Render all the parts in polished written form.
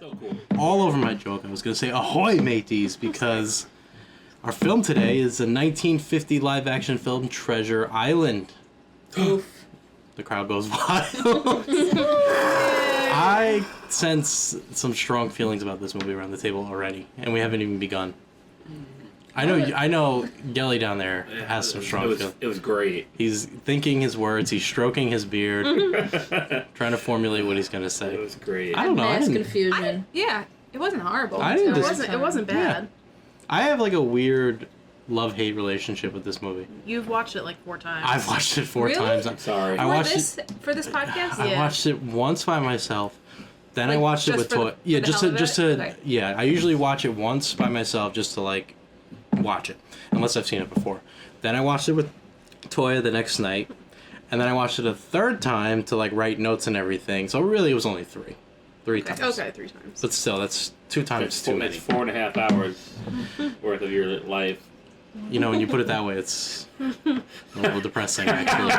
So cool. all over my joke. I was going to say Ahoy Mateys because our film today is a 1950 live-action film, Treasure Island. Oof. The crowd goes wild. I sense some strong feelings about this movie around the table already, and we haven't even begun. I know Gelly down there has some strong feelings. It was great. He's thinking his words, he's stroking his beard, trying to formulate what he's going to say. It was great. I don't know. Mass confusion. It wasn't horrible. It wasn't bad. I have like a weird love-hate relationship with this movie. You've watched it like 4 times. I've watched it 4 Really? times. I'm sorry. I watched For this podcast? I watched it once by myself. Then I watched it with Toy. Yeah, just to okay. Yeah, I usually watch it once by myself just to like watch it, unless I've seen it before. Then I watched it with Toya the next night, and then I watched it a 3rd time to like write notes and everything. So really, it was only 3 times. Okay, 3 times. But still, that's 2 times too many. It's 4.5 hours worth of your life. You know, when you put it that way, it's a little depressing, actually.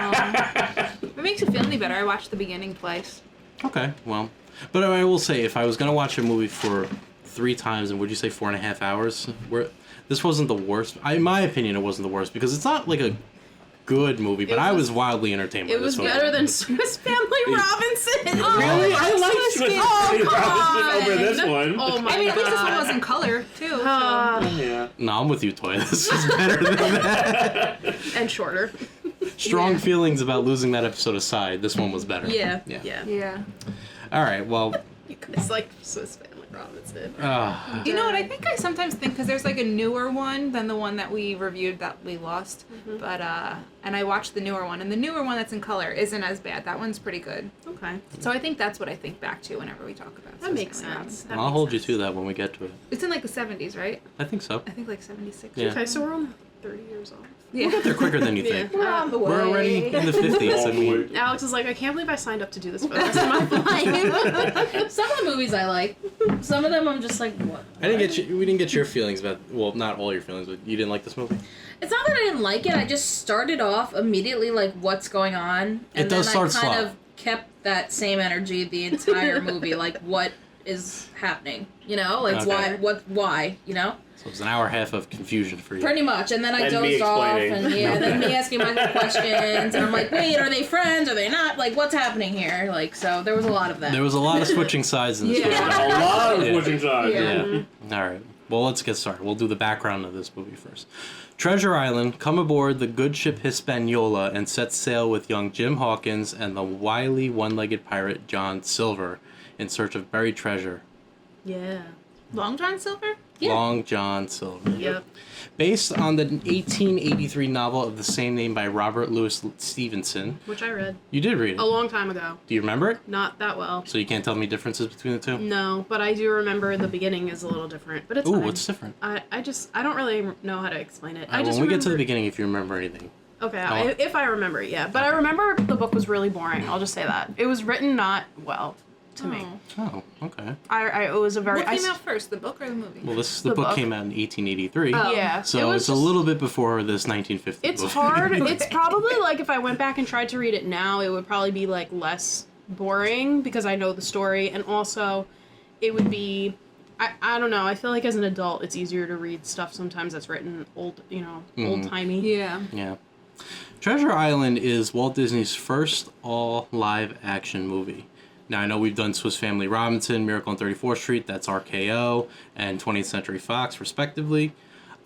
If it makes you feel any better, I watched the beginning twice. Okay, well, but I will say, if I was gonna watch a movie for 3 times, and would you say 4.5 hours? This wasn't the worst. In my opinion, it wasn't the worst because it's not like a good movie, but I was wildly entertained by this movie. It was better than Swiss Family Robinson. Really? I like Swiss Family Robinson over this one. Oh my I mean, at least this one god. was in color, too. So. Yeah. No, I'm with you, Toy. This is better than that. And shorter. Strong feelings about losing that episode aside, this one was better. Yeah. Yeah. All right, well... You guys like Swiss Family Robinson. You know what? I think I sometimes think because there's like a newer one than the one that we reviewed that we lost, but and I watched the newer one, and the newer one that's in color isn't as bad. That one's pretty good. Okay. So I think that's what I think back to whenever we talk about. That Swiss makes Family sense. Robinson. I'll hold you to that when we get to it. It's in like the 70s, right? I think so. I think like 76. Yeah. Okay, so we're on 30 years old. Yeah. We'll get there quicker than you think. We're on the way. We're already in the 50s. I mean, Alex is like, I can't believe I signed up to do this for the rest of my life. Some of the movies I like. Some of them I'm just like, what? we didn't get your feelings about, well, not all your feelings, but you didn't like this movie? It's not that I didn't like it. I just started off immediately like, what's going on? And It does then start I kind slow. of kept that same energy the entire movie. Like, what is happening? You know? Like, Okay. why? You know? So it was an hour and a half of confusion for you. Pretty much. And then I And me dozed off. explaining. And then me asking my questions. And I'm like, wait, are they friends? Are they not? Like, what's happening here? Like, so there was a lot of that. There was a lot of switching sides in this movie. A lot of Yeah. switching sides. Yeah. All right. Well, let's get started. We'll do the background of this movie first. Treasure Island, come aboard the good ship Hispaniola and set sail with young Jim Hawkins and the wily one-legged pirate John Silver in search of buried treasure. Yeah. Long John Silver? Yeah. Long John Silver. Yep. Based on the 1883 novel of the same name by Robert Louis Stevenson. Which I read You did read it. a long time ago. Do you remember it? Not that well. So you can't tell me differences between the two? No, but I do remember the beginning is a little different. But it's Ooh, fine. what's different? I don't really know how to explain it. I just when we get to the remember- beginning, if you remember anything. Okay, if I remember it, yeah. But I remember the book was really boring. I'll just say that. It was written not well to me. Oh, okay. It was a very... What came out first, the book or the movie? Well, the The book book. came out in 1883. Yeah. So it was it's a just- little bit before this 1950 It's movie. hard. It's probably like if I went back and tried to read it now, it would probably be like less boring because I know the story, and also it would be... I don't know. I feel like as an adult, it's easier to read stuff sometimes that's written old-timey. Yeah. Yeah. Treasure Island is Walt Disney's first all-live-action movie. Now, I know we've done Swiss Family Robinson, Miracle on 34th Street, that's RKO, and 20th Century Fox, respectively.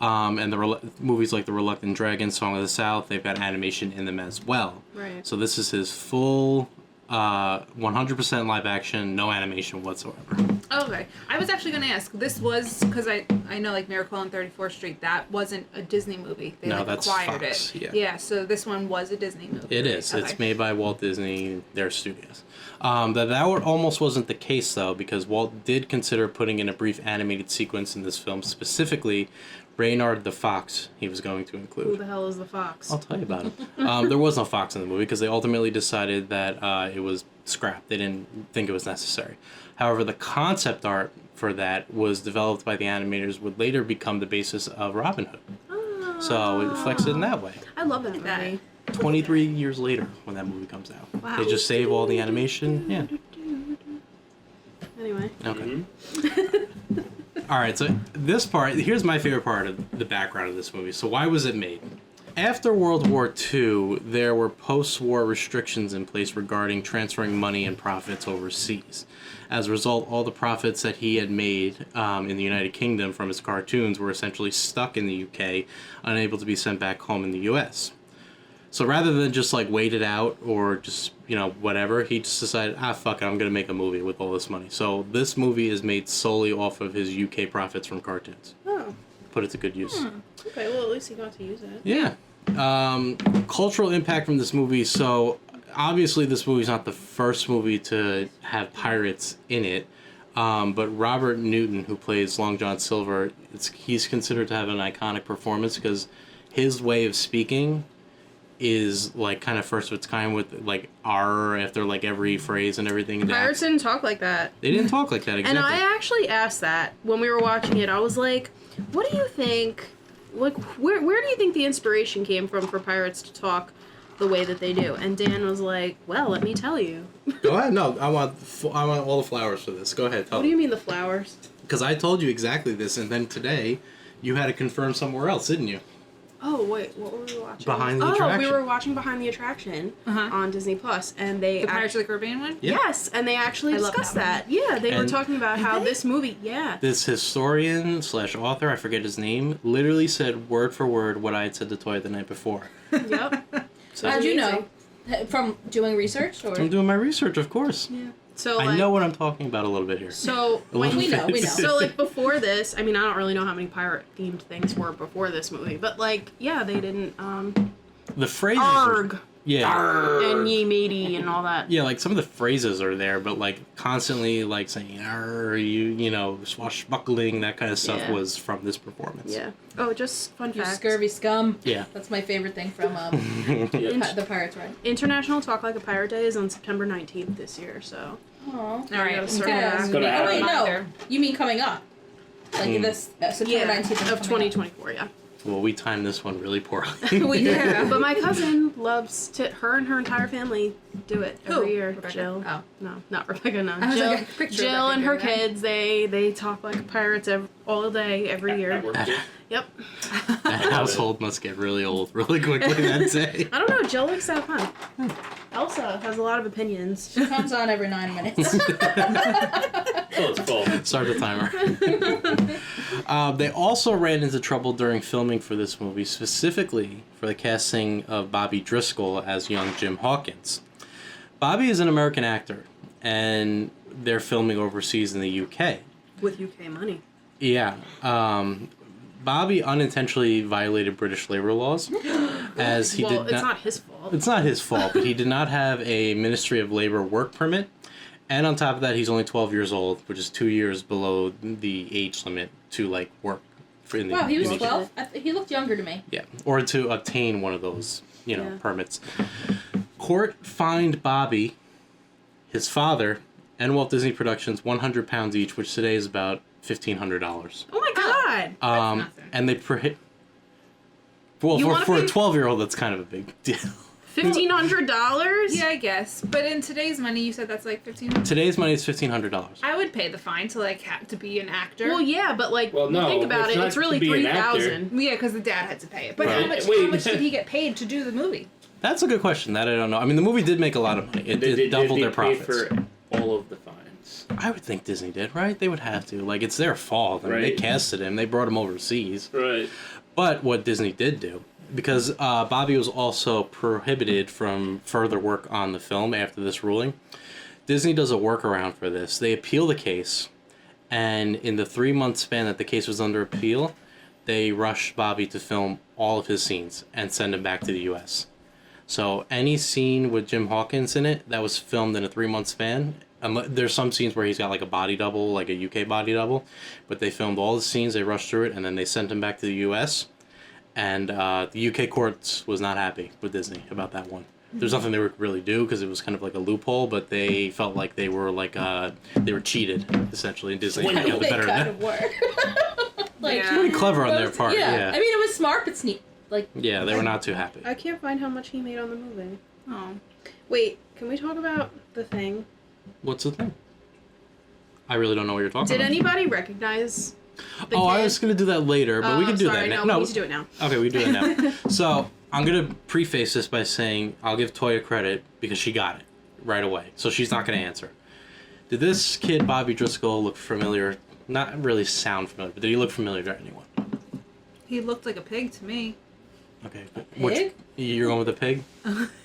And the movies like The Reluctant Dragon, Song of the South, they've got animation in them as well. Right. So this is his full 100% live action, no animation whatsoever. Okay. I was actually going to ask, this was, because I know like Miracle on 34th Street, that wasn't a Disney movie. They No, like that's acquired Fox, it. yeah. So this one was a Disney movie. It is. Okay. It's made by Walt Disney, their studios. That almost wasn't the case, though, because Walt did consider putting in a brief animated sequence in this film, specifically Reynard the Fox he was going to include. Who the hell is the fox? I'll tell you about him. There was no fox in the movie because they ultimately decided that it was scrapped. They didn't think it was necessary. However, the concept art for that was developed by the animators, would later become the basis of Robin Hood. Oh. So it flexed in that way. I love that movie. 23 years later when that movie comes out. Wow. They just save all the animation. Yeah. And anyway. Okay. All right, so this part, here's my favorite part of the background of this movie. So why was it made? After World War II, there were post-war restrictions in place regarding transferring money and profits overseas. As a result, all the profits that he had made in the United Kingdom from his cartoons were essentially stuck in the UK, unable to be sent back home in the US. So rather than just like wait it out or just, whatever, he just decided, fuck it, I'm going to make a movie with all this money. So this movie is made solely off of his UK profits from cartoons. Oh. Put it to good use. Okay, well, at least he got to use it. Yeah. Cultural impact from this movie. So obviously this movie's not the first movie to have pirates in it. But Robert Newton, who plays Long John Silver, he's considered to have an iconic performance because his way of speaking is like kind of first of its kind with like R after like every phrase and everything. Pirates didn't talk like that. They didn't talk like that, exactly. And I actually asked that when we were watching it. I was like, what do you think, like, where do you think the inspiration came from for pirates to talk the way that they do? And Dan was like, well, let me tell you. Go ahead. No, I want all the flowers for this. Go ahead, tell What do you mean the flowers? Because I told you exactly this, and then today you had to confirm somewhere else, didn't you? Oh, wait, what were we watching? Behind the Attraction. We were watching Behind the Attraction on Disney Plus, and they... The Pirates of the Caribbean one? Yeah. Yes, and they actually I love discussed that that. Yeah, they were And- talking about how this movie... Yeah. This historian / author, I forget his name, literally said word for word what I had said to Toy the night before. Yep. So How'd you amazing. know? From doing research, or? I'm doing my research, of course. Yeah. So, I know what I'm talking about a little bit here. So When we know. So like before this, I mean, I don't really know how many pirate themed things were before this movie, but like, yeah, they didn't The phrases. arg Yeah. and ye matey and all that. Yeah, like some of the phrases are there, but like constantly like saying "arr," swashbuckling, that kind of stuff Yeah. was from this performance. Yeah. Oh, just fun You fact. scurvy scum. Yeah. That's my favorite thing from the Pirates ride. International Talk Like a Pirate Day is on September 19th this year, so. Oh. All right. gotta circle Okay. back. It's gonna Oh wait, happen. no. You mean coming up? Like this September 19th of 2024, yeah. Well, we timed this one really poorly. Yeah. But my cousin loves to, her and her entire family do it every Who? year. Rebecca? Jill. Oh. No, not Rebecca, no. I was Jill, like, I could picture Jill Rebecca and her doing that. kids, they talk like pirates all day, every year. Yep. That household must get really old really quickly that day. I don't know, Jill likes to have fun. Elsa has a lot of opinions. She comes on every 9 minutes. Oh, it's full. Start the timer. They also ran into trouble during filming for this movie, specifically for the casting of Bobby Driscoll as young Jim Hawkins. Bobby is an American actor, and they're filming overseas in the UK. With UK money. Yeah. Bobby unintentionally violated British labor laws, as he Well, did it's not his fault. It's not his fault, but he did not have a Ministry of Labor work permit. And on top of that, he's only 12 years old, which is 2 years below the age limit to, like, work. In the, Wow, he was in the- 12? He looked younger to me. Yeah, or to obtain one of those, Yeah. permits. Court fined Bobby, his father, and Walt Disney Productions £100 each, which today is about $1,500. Oh my god! nothing. And they well, You wanna for a pay- 12-year-old, that's kind of a big deal. $1,500? Yeah, I guess. But in today's money, you said that's like $1,500. Today's money is $1,500. I would pay the fine to like have to be an actor. Well, yeah, but like, Well, no, think about it's it, not it's really to be an actor. $3,000. Yeah, because the dad had to pay it. But Right. how much Wait. did he get paid to do the movie? That's a good question. That I don't know. I mean, the movie did make a lot of money. It Did doubled Disney their pay profits. for all of the fines? I would think Disney did, right? They would have to. Like, it's their fault. I mean, they Right. casted him. They brought him overseas. Right. But what Disney did do, because Bobby was also prohibited from further work on the film after this ruling, Disney does a workaround for this. They appeal the case, and in the 3-month span that the case was under appeal, they rushed Bobby to film all of his scenes and send him back to the U.S. So any scene with Jim Hawkins in it that was filmed in a 3-month span, there's some scenes where he's got like a body double, like a UK body double, but they filmed all the scenes, they rushed through it, and then they sent him back to the U.S., and the UK courts was not happy with Disney about that one. There's nothing they would really do because it was kind of like a loophole, but they felt like they were cheated essentially. And Disney got the They better of kind that. of were. Like, Yeah. Pretty clever on their part. Yeah. Yeah, I mean, it was smart but sneak. Like, yeah, they were not too happy. I can't find how much he made on the movie. Oh. Wait, can we talk about the thing? What's the thing? I really don't know what you're talking Did about. anybody recognize the Oh, kid? I was going to do that later, but we can do sorry, that no, now. we need to do it now. Okay, we do it now. So, I'm going to preface this by saying I'll give Toya credit because she got it right away. So she's not going to answer. Did this kid, Bobby Driscoll, look familiar? Not really sound familiar, but did he look familiar to anyone? He looked like a pig to me. Okay. Pig? You're going with a pig?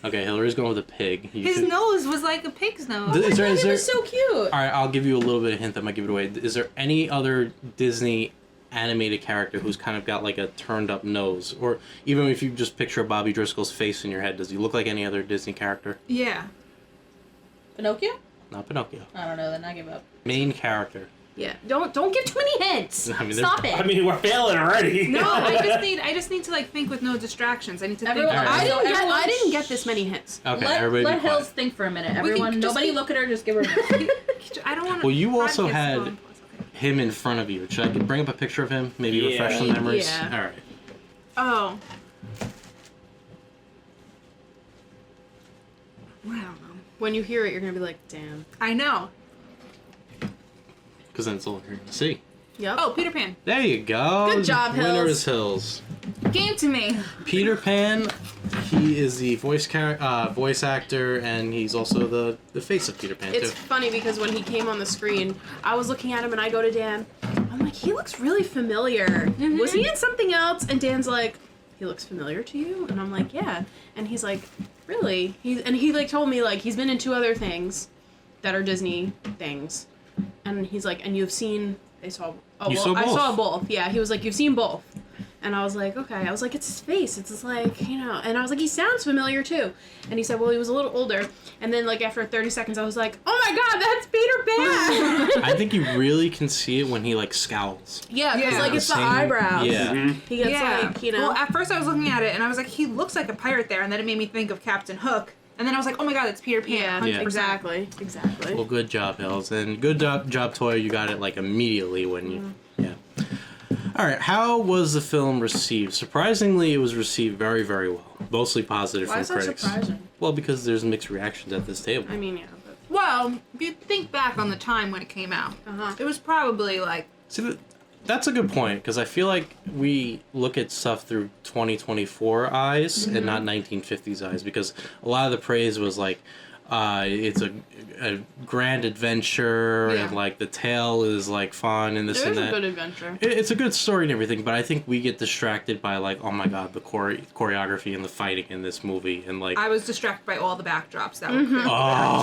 Okay, Hillary's going with a pig. His nose was like a pig's nose. Is there, It was so cute. All right, I'll give you a little bit of hint that might give it away. Is there any other Disney animated character who's kind of got like a turned up nose? Or even if you just picture Bobby Driscoll's face in your head, does he look like any other Disney character? Yeah. Pinocchio? Not Pinocchio. I don't know. Then I give up. Main character. Yeah, don't give too many hints. I mean, Stop it. I mean, we're failing already. No, I just need to like think with no distractions. I need to Everyone- think. Alright. I didn't get this many hints. Okay, Let everybody be Hills quiet. think for a minute. can Everyone, just nobody be- look at her. Just give her. I don't want to. Well, you also had him in front of you. Should I bring up a picture of him? Maybe Yeah. refresh some memories? Yeah. All right. Oh. I don't know. When you hear it, you're gonna be like, damn. I know. Because then it's all you're going to see. Yep. Oh, Peter Pan. There you go. Good job, Winner Hills. is Hills. Game to me. Peter Pan, he is the voice actor, and he's also the face of Peter Pan, It's too. funny because when he came on the screen, I was looking at him and I go to Dan, I'm like, he looks really familiar. Was he in something else? And Dan's like, he looks familiar to you? And I'm like, yeah. And he's like, really? He like told me like he's been in 2 other things that are Disney things. And he's like, and you've seen I saw You saw I both. saw both. Yeah, he was like, you've seen both. And I was like, okay. I was like, it's his face. It's just like, you know. And I was like, he sounds familiar too. And he said, well, he was a little older. And then like after 30 seconds, I was like, oh my god, that's Peter Pan. I think you really can see it when he, like, scowls. Yeah, because Yeah. like it's the Same- eyebrows. Yeah. He gets Yeah. like, you know. Well, at first I was looking at it and I was like, he looks like a pirate there, and then it made me think of Captain Hook. And then I was like, oh my god, it's Peter Pan. yeah, 100%. exactly. Exactly. Well, good job, Hills. And good job, Toya. You got it, like, immediately when you... Yeah. All right, how was the film received? Surprisingly, it was received very, very well. Mostly positive Why from is that critics. surprising? Well, because there's mixed reactions at this table. I mean, yeah. But, Well, if you think back on the time when it came out, uh-huh. it was probably like, See, that's a good point, because I feel like we look at stuff through 2024 eyes and not 1950s eyes, because a lot of the praise was like, it's a grand adventure, Yeah. and like the tale is like fun and this It and was a that. good adventure. It's a good story and everything, but I think we get distracted by like, oh my god, the choreography and the fighting in this movie, and like, I was distracted by all the backdrops that were oh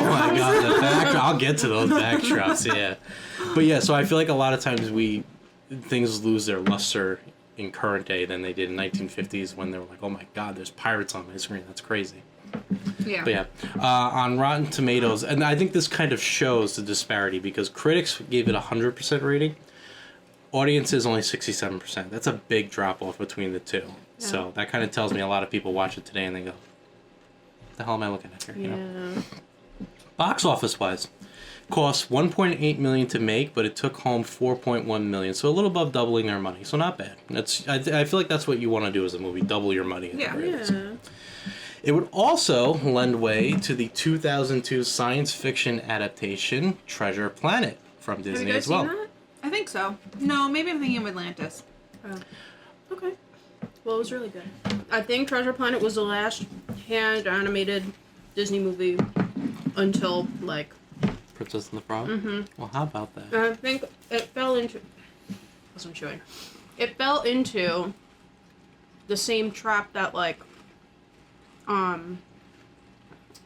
my god, the backdrop. I'll get to those backdrops, yeah. But yeah, so I feel like a lot of times things lose their luster in current day than they did in 1950s when they were like, oh my god, there's pirates on my screen. That's crazy. Yeah. But yeah, on Rotten Tomatoes, and I think this kind of shows the disparity because critics gave it 100% rating. Audiences only 67%. That's a big drop off between the two. So that kind of tells me a lot of people watch it today and they go, what the hell am I looking at here? You know? Yeah. Box office wise, cost $1.8 million to make, but it took home $4.1 million, so a little above doubling their money. So not bad. I feel like that's what you want to do as a movie: double your money. At the Yeah. very least. Yeah. It would also lend way to the 2002 science fiction adaptation Treasure Planet from Have Disney you guys as well. seen that? I think so. No, maybe I'm thinking of Atlantis. Oh. Okay. Well, it was really good. I think Treasure Planet was the last hand animated Disney movie until like Princess and the Frog. Well, how about that? I think it fell into. That's what I'm showing. It fell into the same trap that like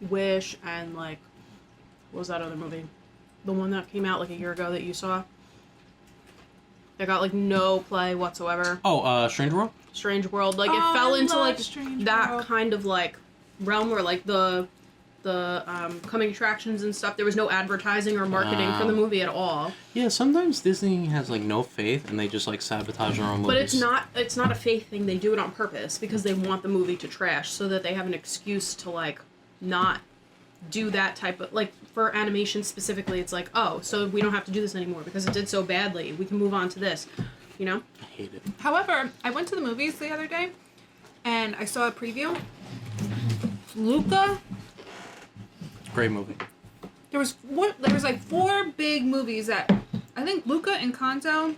Wish and like what was that other movie? The one that came out like a year ago that you saw? That got like no play whatsoever. Oh, Stranger World. Strange World. Like Oh, it fell I into love like Strange that World. kind of like realm where like the coming attractions and stuff. There was no advertising or marketing for the movie at all. Yeah, sometimes Disney has like no faith and they just like sabotage their own movies. But it's not a faith thing. They do it on purpose because they want the movie to trash so that they have an excuse to like not do that type of like for animation specifically. It's like, oh, so we don't have to do this anymore because it did so badly. We can move on to this, you know? I hate it. However, I went to the movies the other day, and I saw a preview. Luca. Great movie. There was like 4 big movies that I think Luca and Kanto.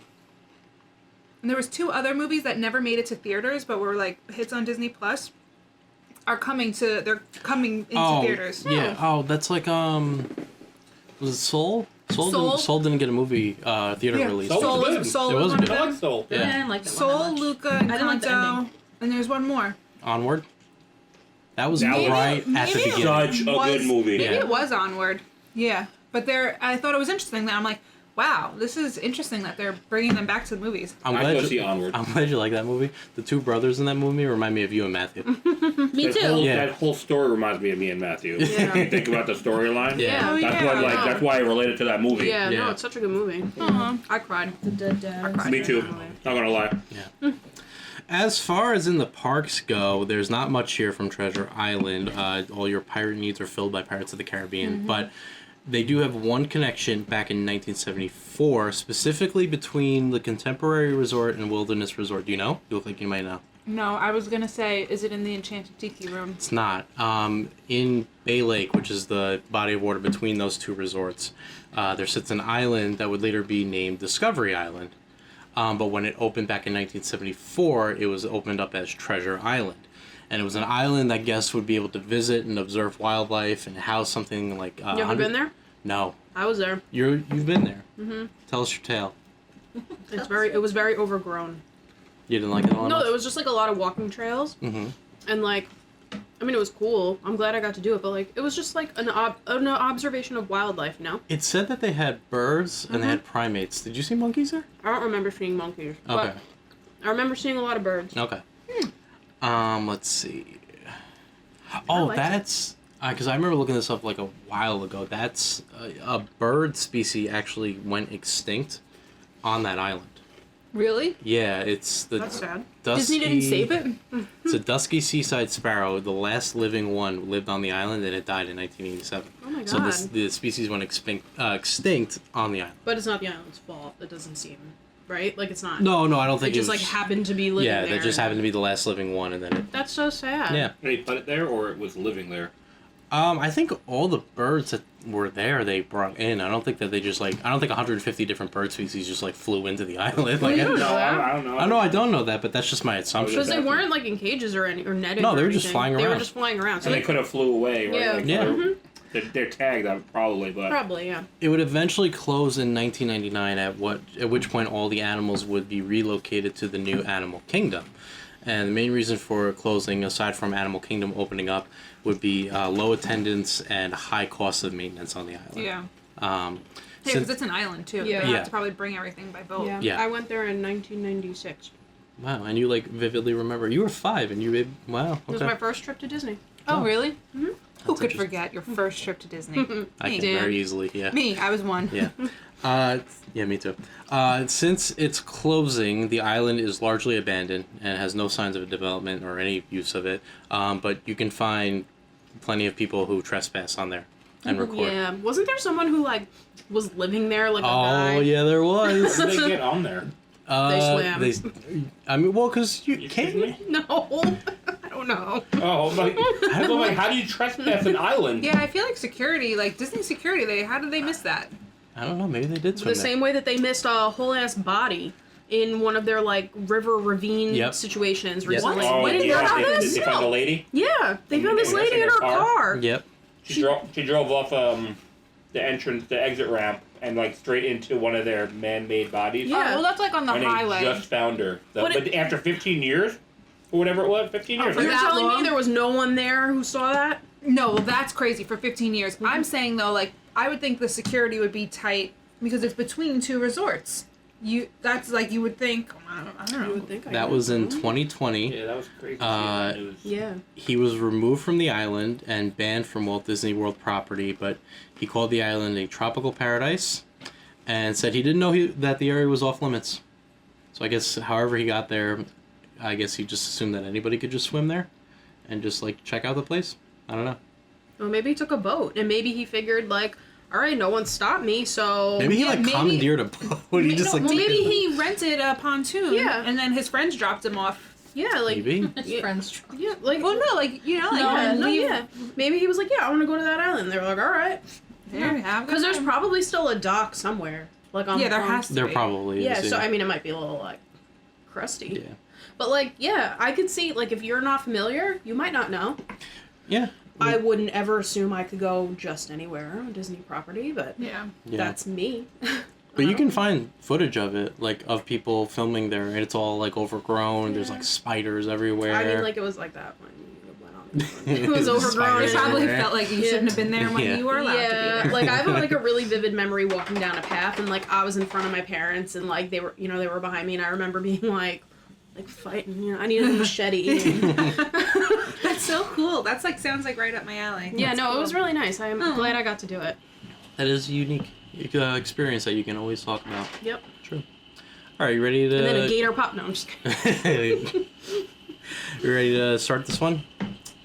And there was 2 other movies that never made it to theaters, but were like hits on Disney Plus. They're coming into theaters. Yeah. Oh, that's like was it Soul? Soul didn't get a movie theater release. Soul was good. Soul It was was one of good. I them. like Soul. Yeah. I didn't like that one Soul, that much. Luca, and I didn't like the Kanto. ending. And there's one more. Onward. That was That was- right at the maybe it beginning. Such a good movie. Maybe Yeah. it was Onward. Yeah. But I thought it was interesting that I'm like, wow, this is interesting that they're bringing them back to the movies. I'm I'd glad go you, see Onward. I'm glad you like that movie. The 2 brothers in that movie remind me of you and Matthew. Me That too. whole, Yeah. that whole story reminds me of me and Matthew. Yeah. You think about the storyline. Yeah. Oh, That's yeah. what that's why I related to that movie. Yeah, Yeah. no, it's such a good movie. I cried. Me too. Not gonna lie. As far as in the parks go, there's not much here from Treasure Island. All your pirate needs are filled by Pirates of the Caribbean, but they do have one connection back in 1974, specifically between the Contemporary Resort and Wilderness Resort. Do you know? You look like you might know. No, I was gonna say, is it in the Enchanted Tiki Room? It's not. In Bay Lake, which is the body of water between those 2 resorts, there sits an island that would later be named Discovery Island. But when it opened back in 1974, it was opened up as Treasure Island. And it was an island that guests would be able to visit and observe wildlife and house something like... You ever been there? No. I was there. You've been there. Mm-hmm. Tell us your tale. It was very overgrown. You didn't like it all No, much? it was just like a lot of walking trails. Mm-hmm. And like, I mean, it was cool. I'm glad I got to do it, but like, it was just like an observation of wildlife, no? It said that they had birds and they had primates. Did you see monkeys there? I don't remember seeing monkeys. Okay. But I remember seeing a lot of birds. Okay. Let's see. Oh, liked it. that's because I remember looking this up like a while ago. That's a bird species actually went extinct on that island. Really? Yeah, it's the That's sad. dusky. Disney didn't save it? It's a dusky seaside sparrow. The last living one lived on the island, and it died in 1987. Oh my So God. the species went extinct on the island. But it's not the island's fault. It doesn't seem, right? Like, it's not. No, I don't It think just was, like happened to be living yeah, there. that just happened to be the last living one, and then it. That's so sad. Yeah. They put it there, or it was living there. I think all the birds that were there they brought in. I don't think that they just like. I don't think 150 different bird species just like flew into the island. Like, you don't I know that. I don't know. I don't know that, but that's just my assumption. Because they weren't like in cages or netted. No, they or were just anything. flying They were around. just flying around. So And they could have flew away, right? Yeah. Like, Yeah. They're tagged out probably, but probably, yeah. It would eventually close in 1999, at which point all the animals would be relocated to the new Animal Kingdom. And the main reason for closing, aside from Animal Kingdom opening up, would be low attendance and high cost of maintenance on the island. Yeah. Um, Hey, since- because it's an island too. Yeah. They Yeah. have to probably bring everything by boat. Yeah. Yeah. I went there in 1996. wow, and you like vividly remember you were 5 and you wow. It was Okay. my first trip to Disney. Oh, really? Mm-hmm. Who That's could interesting. forget your first trip to Disney? I Me. can very easily, yeah. Me, I was one. Yeah. Yeah, me too. Since its closing, the island is largely abandoned and has no signs of a development or any use of it. But you can find plenty of people who trespass on there and record. Yeah. Wasn't there someone who like was living there, like a guy? Oh, yeah, there was. how did they get on there? They swam. I mean, well, because you kidding me? can't. No, I don't know. Oh, like how do you trespass an island? Yeah, I feel like security, like Disney security, how did they miss that? I don't know. Maybe they did swim The same way that they missed a whole ass body in one of their like river ravine Yep. situations Yep. recently. Oh, When did you yeah, hear about they this? found the lady. Yeah, they found this And lady in that's her in her car. there. Yep. She drove off the exit ramp and like straight into one of their man-made bodies. Yeah. Oh, well, that's like on the And highway. they just found her. But But after 15 years, or whatever it was, 15 years. for You're that telling long? me there was no one there who saw that? No, well, that's crazy for 15 years. I'm saying though, like I would think the security would be tight because it's between 2 resorts. That's like you would think. I don't know. You would think That was in 2020. Yeah, that was crazy. That news. Yeah. He was removed from the island and banned from Walt Disney World property, but he called the island a tropical paradise and said he didn't know that the area was off limits. So I guess however he got there, I guess he just assumed that anybody could just swim there and just like check out the place. I don't know. Well, maybe he took a boat, and maybe he figured like, all right, no one stopped me, so Maybe he Yeah, like maybe- commandeered a boat. He just like well, took maybe it. he rented a pontoon. Yeah. And then his friends dropped him off. yeah, like Maybe. His Yeah. friends. yeah, like Well, no, like you know, like yeah. Maybe he was like, yeah, I want to go to that island. They were like, all right, There you have. because there's probably still a dock somewhere. Like on Yeah, there on- has to There be. probably Yeah, is. so I mean, it might be a little like crusty. Yeah. But like, yeah, I could see like if you're not familiar, you might not know. Yeah. I wouldn't ever assume I could go just anywhere on Disney property, but Yeah. Yeah. that's me. But you can find footage of it, like of people filming there, and it's all like overgrown. There's like spiders everywhere. I mean, like it was like that when it went on. It was overgrown. Spiders It probably everywhere. felt like you shouldn't have been there when Yeah. you were allowed to be Yeah, there. like I have like a really vivid memory walking down a path, and like I was in front of my parents, and like they were behind me, and I remember being like fighting. You know, I needed a machete. That's so cool. That's like sounds like right up my alley. Yeah, That's no, cool. it was really nice. I'm glad I got to do it. That is a unique experience that you can always talk about. Yep. True. All right, you ready to? And then a gator pop. No, I'm just kidding. You ready to start this one?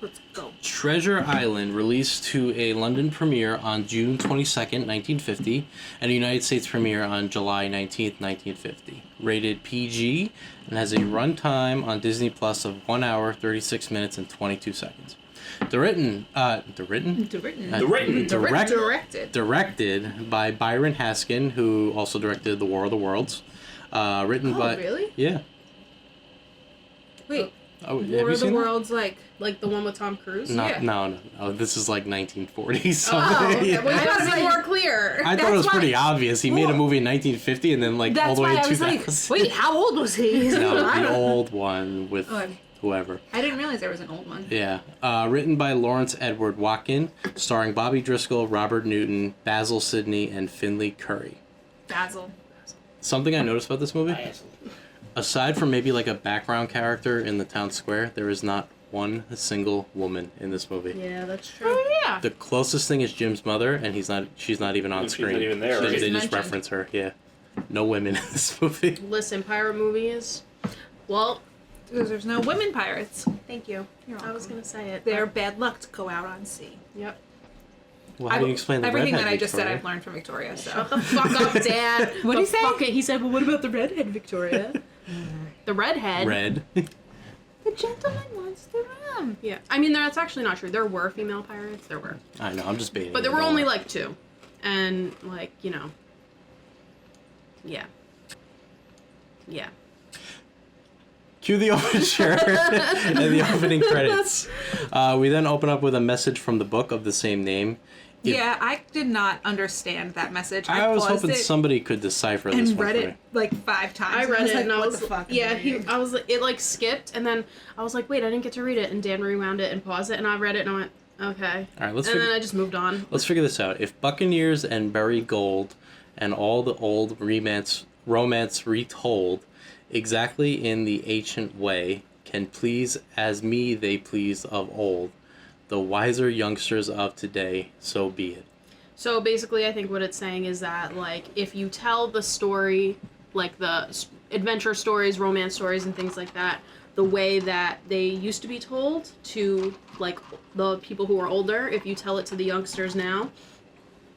Let's go. Treasure Island released to a London premiere on June 22nd, 1950, and a United States premiere on July 19th, 1950. Rated PG and has a runtime on Disney Plus of 1 hour, 36 minutes, and 22 seconds. Directed by Byron Haskin, who also directed The War of the Worlds. Written by... really? Yeah. Wait, Oh, have War you of the seen that? Worlds, like Like the one with Tom Cruise. No, Yeah. no. This is like 1940 Oh, something. okay. Yeah. Well, you gotta was be like- more clear. I thought it was That's pretty why- obvious. He made a Well, movie in 1950 and then like all that's the way why to I was 2000. like, wait, how old was he? No, I the don't- old one with Oh, whoever. I didn't realize there was an old one. Yeah. Written by Lawrence Edward Watkin, starring Bobby Driscoll, Robert Newton, Basil Sidney, and Finley Curry. Basil. Something I noticed about this movie, aside from maybe like a background character in the town square, there is not one single woman in this movie. Yeah, that's true. Oh yeah. The closest thing is Jim's mother, and she's not even on She's screen. not even there, They- right? They She's just mentioned. reference her. Yeah. No women in this movie. Listen, pirate movies. Well, Because there's no women pirates. thank you. You're I was welcome. gonna say it. They're but- bad luck to go out on sea. Yep. Well, how do you explain the everything redhead that I just said Victoria? I've learned from Victoria. So Shut the fuck up, Dad. What'd he say? Fuck it. He said, "Well, what about the redhead, Victoria?" The redhead. Red. the gentleman wants the rum. Yeah. I mean, that's actually not true. There were female pirates. There were, I know, I'm just baiting. but there you, were don't only worry. like 2, and like yeah. Yeah. Cue the overture and the opening credits. We then open up with a message from the book of the same name. If- Yeah, I did not understand that message. I was paused hoping it somebody could decipher this and one read for it me. like 5 times. I read was it like, and I what was the fuck? yeah. am I reading? I was like, it like skipped, and then I was like, wait, I didn't get to read it, and Dan rewound it and paused it, and I read it, and I went, okay. All right, let's And then figure, I just moved on. let's figure this out. If Buccaneers and Bury Gold and all the old romance retold exactly in the ancient way can please as me they pleased of old, the wiser youngsters of today, so be it. So basically, I think what it's saying is that, like, if you tell the story, like the adventure stories, romance stories, and things like that, the way that they used to be told to, like, the people who are older, if you tell it to the youngsters now,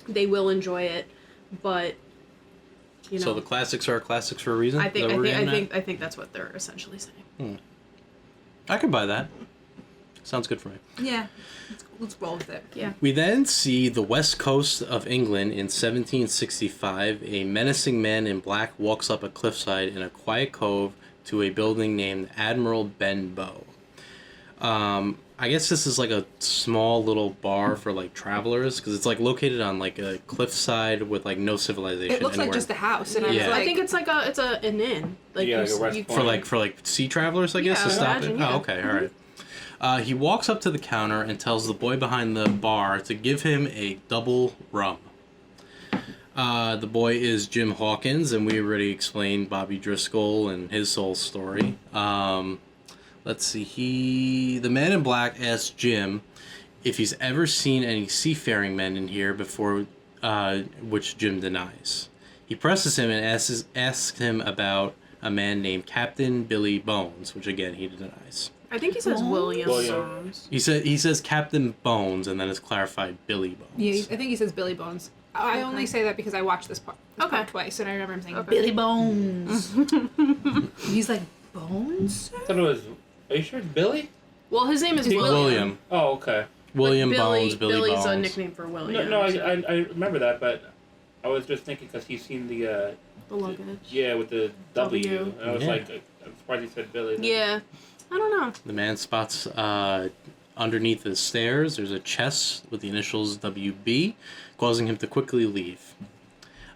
they will enjoy it, but, you know. So the classics are classics for a reason? I Is that what we're getting at? think that's what they're essentially saying. I could buy that. Sounds good for me. Yeah, let's roll with it. Yeah. We then see the west coast of England in 1765. A menacing man in black walks up a cliffside in a quiet cove to a building named Admiral Benbow. I guess this is like a small little bar for like travelers because it's like located on like a cliffside with like no civilization. It looks like anywhere. just a house, and I Yeah. was like, I think it's like an inn. Like, Yeah, you, like a rest you, point. for like sea travelers, I guess, Yeah, to I stop imagine, it. yeah. Oh, okay, all right. He walks up to the counter and tells the boy behind the bar to give him a double rum. The boy is Jim Hawkins, and we already explained Bobby Driscoll and his whole story. Let's see. The man in black asks Jim if he's ever seen any seafaring men in here before, which Jim denies. He presses him and asks him about a man named Captain Billy Bones, which again he denies. I think he says William. William. He says Captain Bones, and then it's clarified Billy Bones. yeah, I think he says Billy Bones. I only say that because I watched this part Okay. twice, and I remember him saying Okay. Billy Bones. He's like, Bones? I thought it was. Are you sure it's Billy? Well, his name is William. William. Oh, okay. William But Bones. Billy Billy's Bones. a nickname for William. No, so- I remember that, but I was just thinking because he's seen the The luggage. yeah, with the W. W. And I was Yeah. like, I'm surprised he said Billy. Yeah. I don't know. The man spots underneath the stairs, there's a chest with the initials WB, causing him to quickly leave.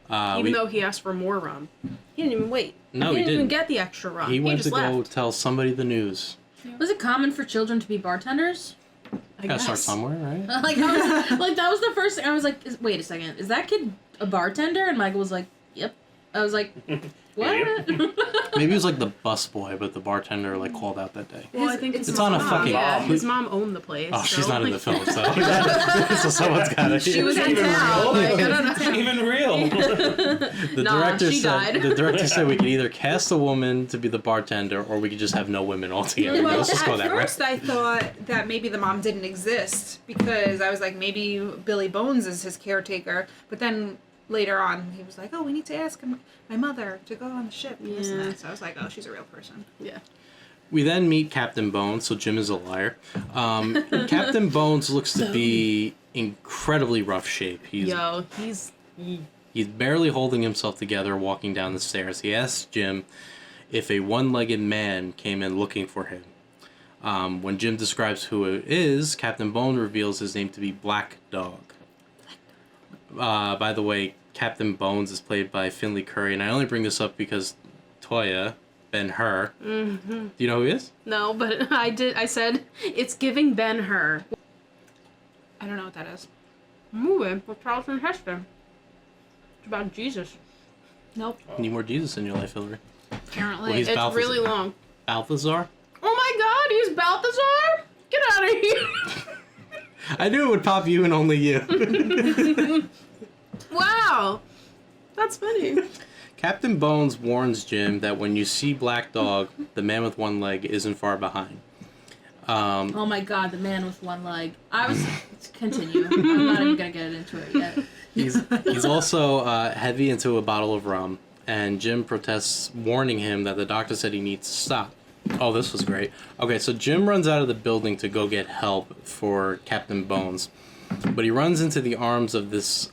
Even though he asked for more rum. He didn't even wait. No, he he didn't even didn't. get the extra rum. He went just to go left. tell somebody the news. Was it common for children to be bartenders? I Gotta start guess. somewhere, right? That was the first thing. I was like, wait a second, is that kid a bartender? And Michael was like, yep. I was like, what? Maybe it was like the busboy, but the bartender like called out that day. Well, I think It's his on a mom. fucking- Yeah, his mom owned the place. Oh, she's so, not in the like, film, so so someone's got to. She was in Even town. real? Like, I don't know. Even real. The Nah, director she said died. the director said we could either cast a woman to be the bartender, or we could just have no women altogether. Well, Let's just go at that first route. I thought that maybe the mom didn't exist because I was like, maybe Billy Bones is his caretaker. But then later on, he was like, oh, we need to ask my mother to go on the ship. And this and Yeah. that. So I was like, oh, she's a real person. Yeah. We then meet Captain Bones, so Jim is a liar. Captain Bones looks to be incredibly rough shape. Yo, He's barely holding himself together walking down the stairs. He asks Jim if a one-legged man came in looking for him. When Jim describes who it is, Captain Bone reveals his name to be Black Dog. By the way, Captain Bones is played by Finley Curry, and I only bring this up because Toya, Ben-Hur, do you know who he is? no, but I said it's giving Ben-Hur. I don't know what that is. Movie with Charlton Heston. It's about Jesus. Nope. Need more Jesus in your life, Hillary. Apparently. Well, he's It's Balthazar. really long. Balthazar? Oh my God, he's Balthazar! Get out of here! I knew it would pop you and only you. Wow, that's funny. Captain Bones warns Jim that when you see Black Dog, the man with one leg isn't far behind. Oh my god, the man with one leg. Continue. I'm not even gonna get into it yet. He's also heavy into a bottle of rum, and Jim protests, warning him that the doctor said he needs to stop. Oh, this was great. Okay, so Jim runs out of the building to go get help for Captain Bones, but he runs into the arms of this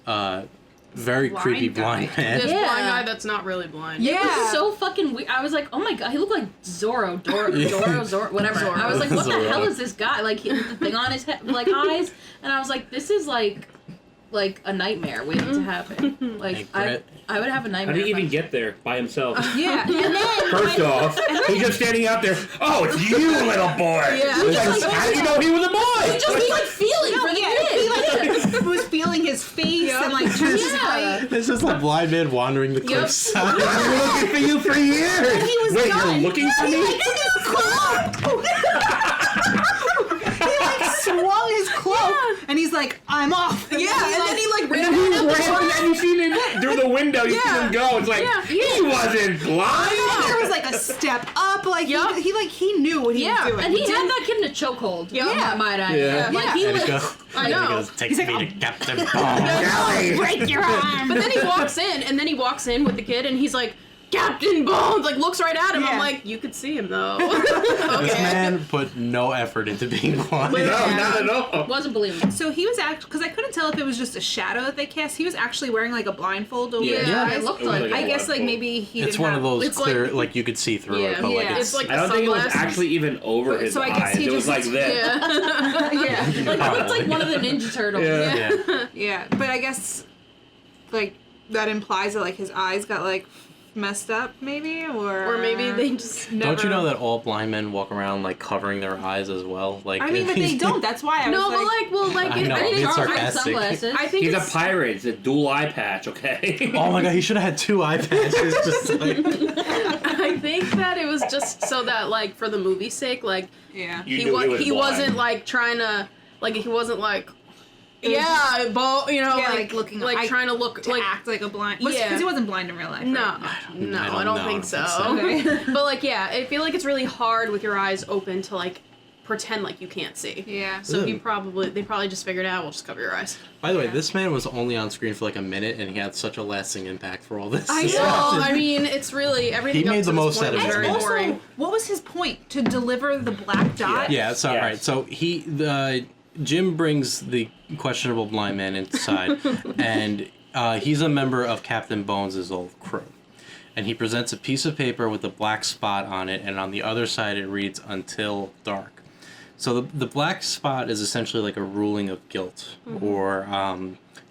very Blind creepy guy. blind man. This Yeah. blind guy that's not really blind. It Yeah. was so fucking weird. I was like, oh my god, he looked like Zorro, whatever. Zorro. I was like, what the Zorro. hell is this guy? Like, he had the thing on his head, like eyes, and I was like, this is like a nightmare waiting to happen. Like, Hey, I Grit. would have a How nightmare. did he if even I- get there by himself? Yeah. And then First off, he's just standing out there. Oh, it's you, little boy. Yeah. Like, how do you know he was a boy? Just be like feeling for the kid. he was feeling his face and like turned his height. This is a blind man wandering the cliffside. I've been looking for you for years. He was Wait, done. you're looking for me? He took his cloak. He like swung his cloak and he's like, I'm off. Yeah, and then he like ran And he out the door. ran, and you seen him through the window. You Yeah. seen him go. It's like Yeah. he wasn't blind. There was like a step up, like Yup. he knew what he Yeah, was doing. And he had that kid in a chokehold. Yeah. Might I? Yeah. Like Yeah. he And was. he goes, I and he know. goes, take me to Captain Bones. Golly. break your arm. But then he walks in, with the kid, and he's like, Captain Bones, like looks right at him. I'm Yeah. like, you could see him though. This Okay. man put no effort into being blind. No, Yeah. not at all. Wasn't believable. So he was actually, because I couldn't tell if it was just a shadow that they cast. He was actually wearing like a blindfold over his Yeah, eyes. it looked It was like. like I a guess like blindfold. maybe he It's didn't one have, of those It's clear, like- like you could see through it, Yeah. but like Yeah. It's like I the don't think it was sunglasses. actually even over his So I guess eyes. he It was just- like this. Yeah. yeah, Like, it looked like one of the Ninja Turtles. Yeah. yeah. yeah. But I guess like that implies that like his eyes got like messed up, maybe, Or maybe they just. Don't you know that all blind men walk around like covering their eyes as well? Like I mean, but they don't. That's why I No, was but like, like, I know, I I'm think being Charles had sarcastic. sunglasses. I think He's a it's, pirate. It's a dual eye patch, okay? Oh my god, he should have had 2 eye patches. Just like I think that it was just so that like for the movie's sake, like yeah. You he knew he was he blind. wasn't like trying to like he wasn't like yeah, you know, Yeah, like like, looking- like I- trying to look To like act like a blind. Yeah. Because he wasn't blind in real life. no, right? no, I I don't don't know. think so. Okay. But like yeah, I feel like it's really hard with your eyes open to like pretend like you can't see. Yeah. So Ugh. they probably just figured out we'll just cover your eyes. By the way, Yeah. this man was only on screen for like a minute, and he had such a lasting impact for all this. I know. Well, I mean, it's really everything. He up made to the this most point out of was it. very And also, boring. what was his point? To deliver the black dot? Yeah, so Yes. alright, so Jim brings the questionable blind man inside, and he's a member of Captain Bones' old crew. And he presents a piece of paper with a black spot on it, and on the other side it reads, "Until dark." So the black spot is essentially like a ruling of guilt or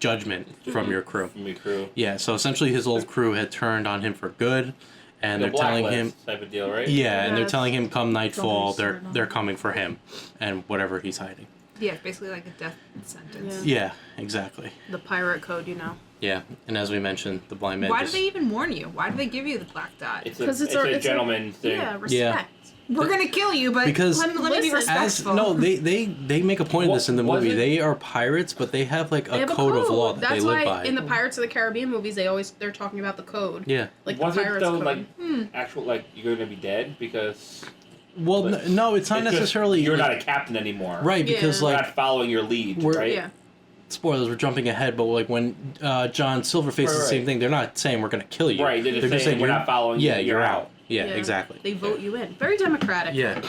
judgment from your crew. From your crew. Yeah, so essentially his old crew had turned on him for good, and The they're telling him... blacklist type of deal, right? Yeah, and they're Yes. telling him come nightfall, Don't be they're coming for him, and whatever he's hiding. Yeah, basically like a death sentence. Yeah. Yeah, exactly. The pirate code, you know. Yeah, and as we mentioned, the blind man Why just... do they even warn you? Why do they give you the black dot? It's a, 'Cause it's it's a a- gentleman's thing. Yeah, respect. We're gonna kill you, but Because- let me be Listen, respectful. they make a point of this in the Was movie. it- They are pirates, but they have like They a have code of law that That's they live why by. in the Pirates of the Caribbean movies, they're talking about the code. Yeah. Like Was the it pirates though code. like actual like you're gonna be dead because Well, But no, it's not it's just necessarily... you're not a captain anymore. Right, because Yeah. You're like... not following your lead, We're- right? Yeah. Spoilers, we're jumping ahead, but like when John Silverface is the Right, same right. thing, they're not saying we're going to kill you. Right, they're just saying we're not following you, Yeah, you're out. Yeah, exactly. They vote you in. Very democratic. Yeah.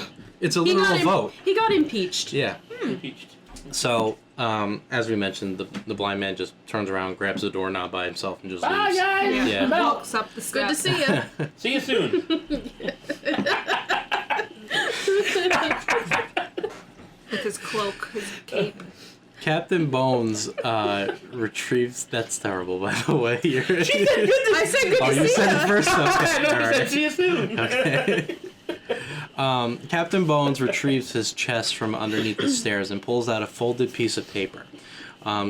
It's a He literal got vote. He got impeached. Yeah. Impeached. So, as we mentioned, the blind man just turns around, grabs the doorknob by himself, and just Bye leaves. guys. Yeah. Walks up the Good steps. to see you. See you soon. With his cloak, his cape. Captain Bones retrieves... That's terrible, by the way. I said good Oh, to you see said you. it first? Okay, I know all you said right. see you soon. Okay. Captain Bones retrieves his chest from underneath the stairs and pulls out a folded piece of paper.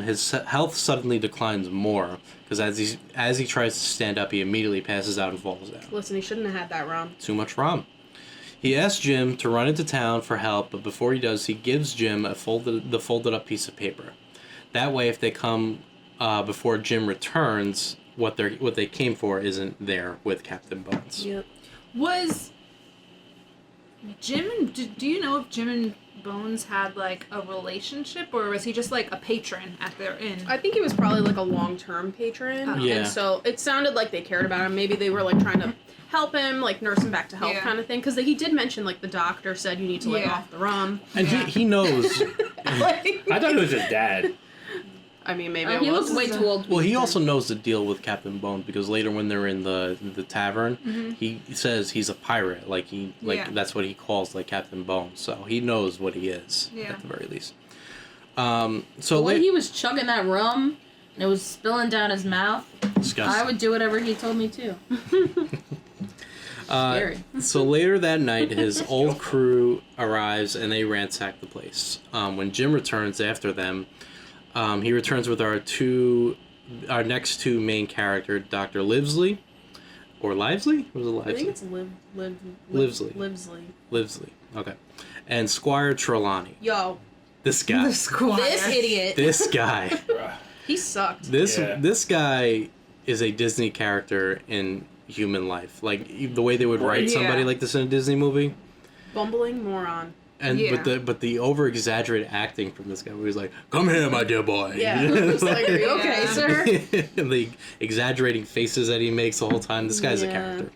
His health suddenly declines more because as he tries to stand up, he immediately passes out and falls down. Listen, he shouldn't have had that rum. Too much rum. He asks Jim to run into town for help, but before he does, he gives Jim the folded up piece of paper. That way, if they come before Jim returns, what they came for isn't there with Captain Bones. Yep. Was Jim and do you know if Jim and Bones had like a relationship, or was he just like a patron at their inn? I think he was probably like a long-term patron. Yeah. And so it sounded like they cared about him. Maybe they were like trying to help him, like nurse him back to health Yeah. kind of thing. Because he did mention like the doctor said you need to lay Yeah. off the rum. And Yeah. he knows. Like, I thought it was his dad. I mean, maybe it He was. looks way too old. to Well, be he dead. also knows the deal with Captain Bones because later when they're in the tavern, he says he's a pirate. Yeah. That's what he calls like Captain Bones. So he knows what he is Yeah. at the very least. The So way la- he was chugging that rum and it was spilling down his mouth, disgusting. I would do whatever he told me to. Scary. So later that night, his old crew arrives and they ransack the place. When Jim returns after them, he returns with our next two main character, Dr. Livesley, or Livesley? Was it I think Livesley? it's Livesley. Livesley. Livesley. Okay. And Squire Trelawney. Yo, This guy. Squire. this idiot. This guy. He sucked. Yeah. This guy is a Disney character in human life. Like the way they would write somebody Yeah. like this in a Disney movie. Bumbling moron. And Yeah. but the over exaggerated acting from this guy where he's like, "Come here, my dear boy." Yeah. It's like, are you okay, Yeah. sir? And the exaggerating faces that he makes the whole time. This guy's a Yeah. character.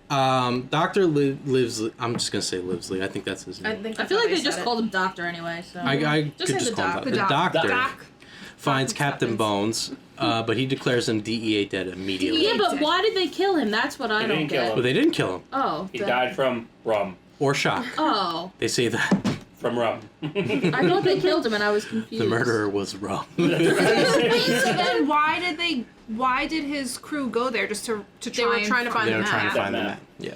Dr. Livesley. I'm just gonna say Livesley. I think that's his name. I feel like they said just it. called him Doctor anyway, so. I Just could say just the call him doc. the The doctor. Doc. Finds Doc Captain Stubbins. Bones, but he declares him DEA dead immediately. Yeah, but why did they kill him? That's what I They don't didn't kill get. But they didn't kill him Oh. He died from rum. or shock. Oh. They say that From rum. I thought they killed him and I was confused. the murderer was wrong. So then why did his crew go there just to try They were and trying to find They the were map. trying to find the Map. map. Yeah.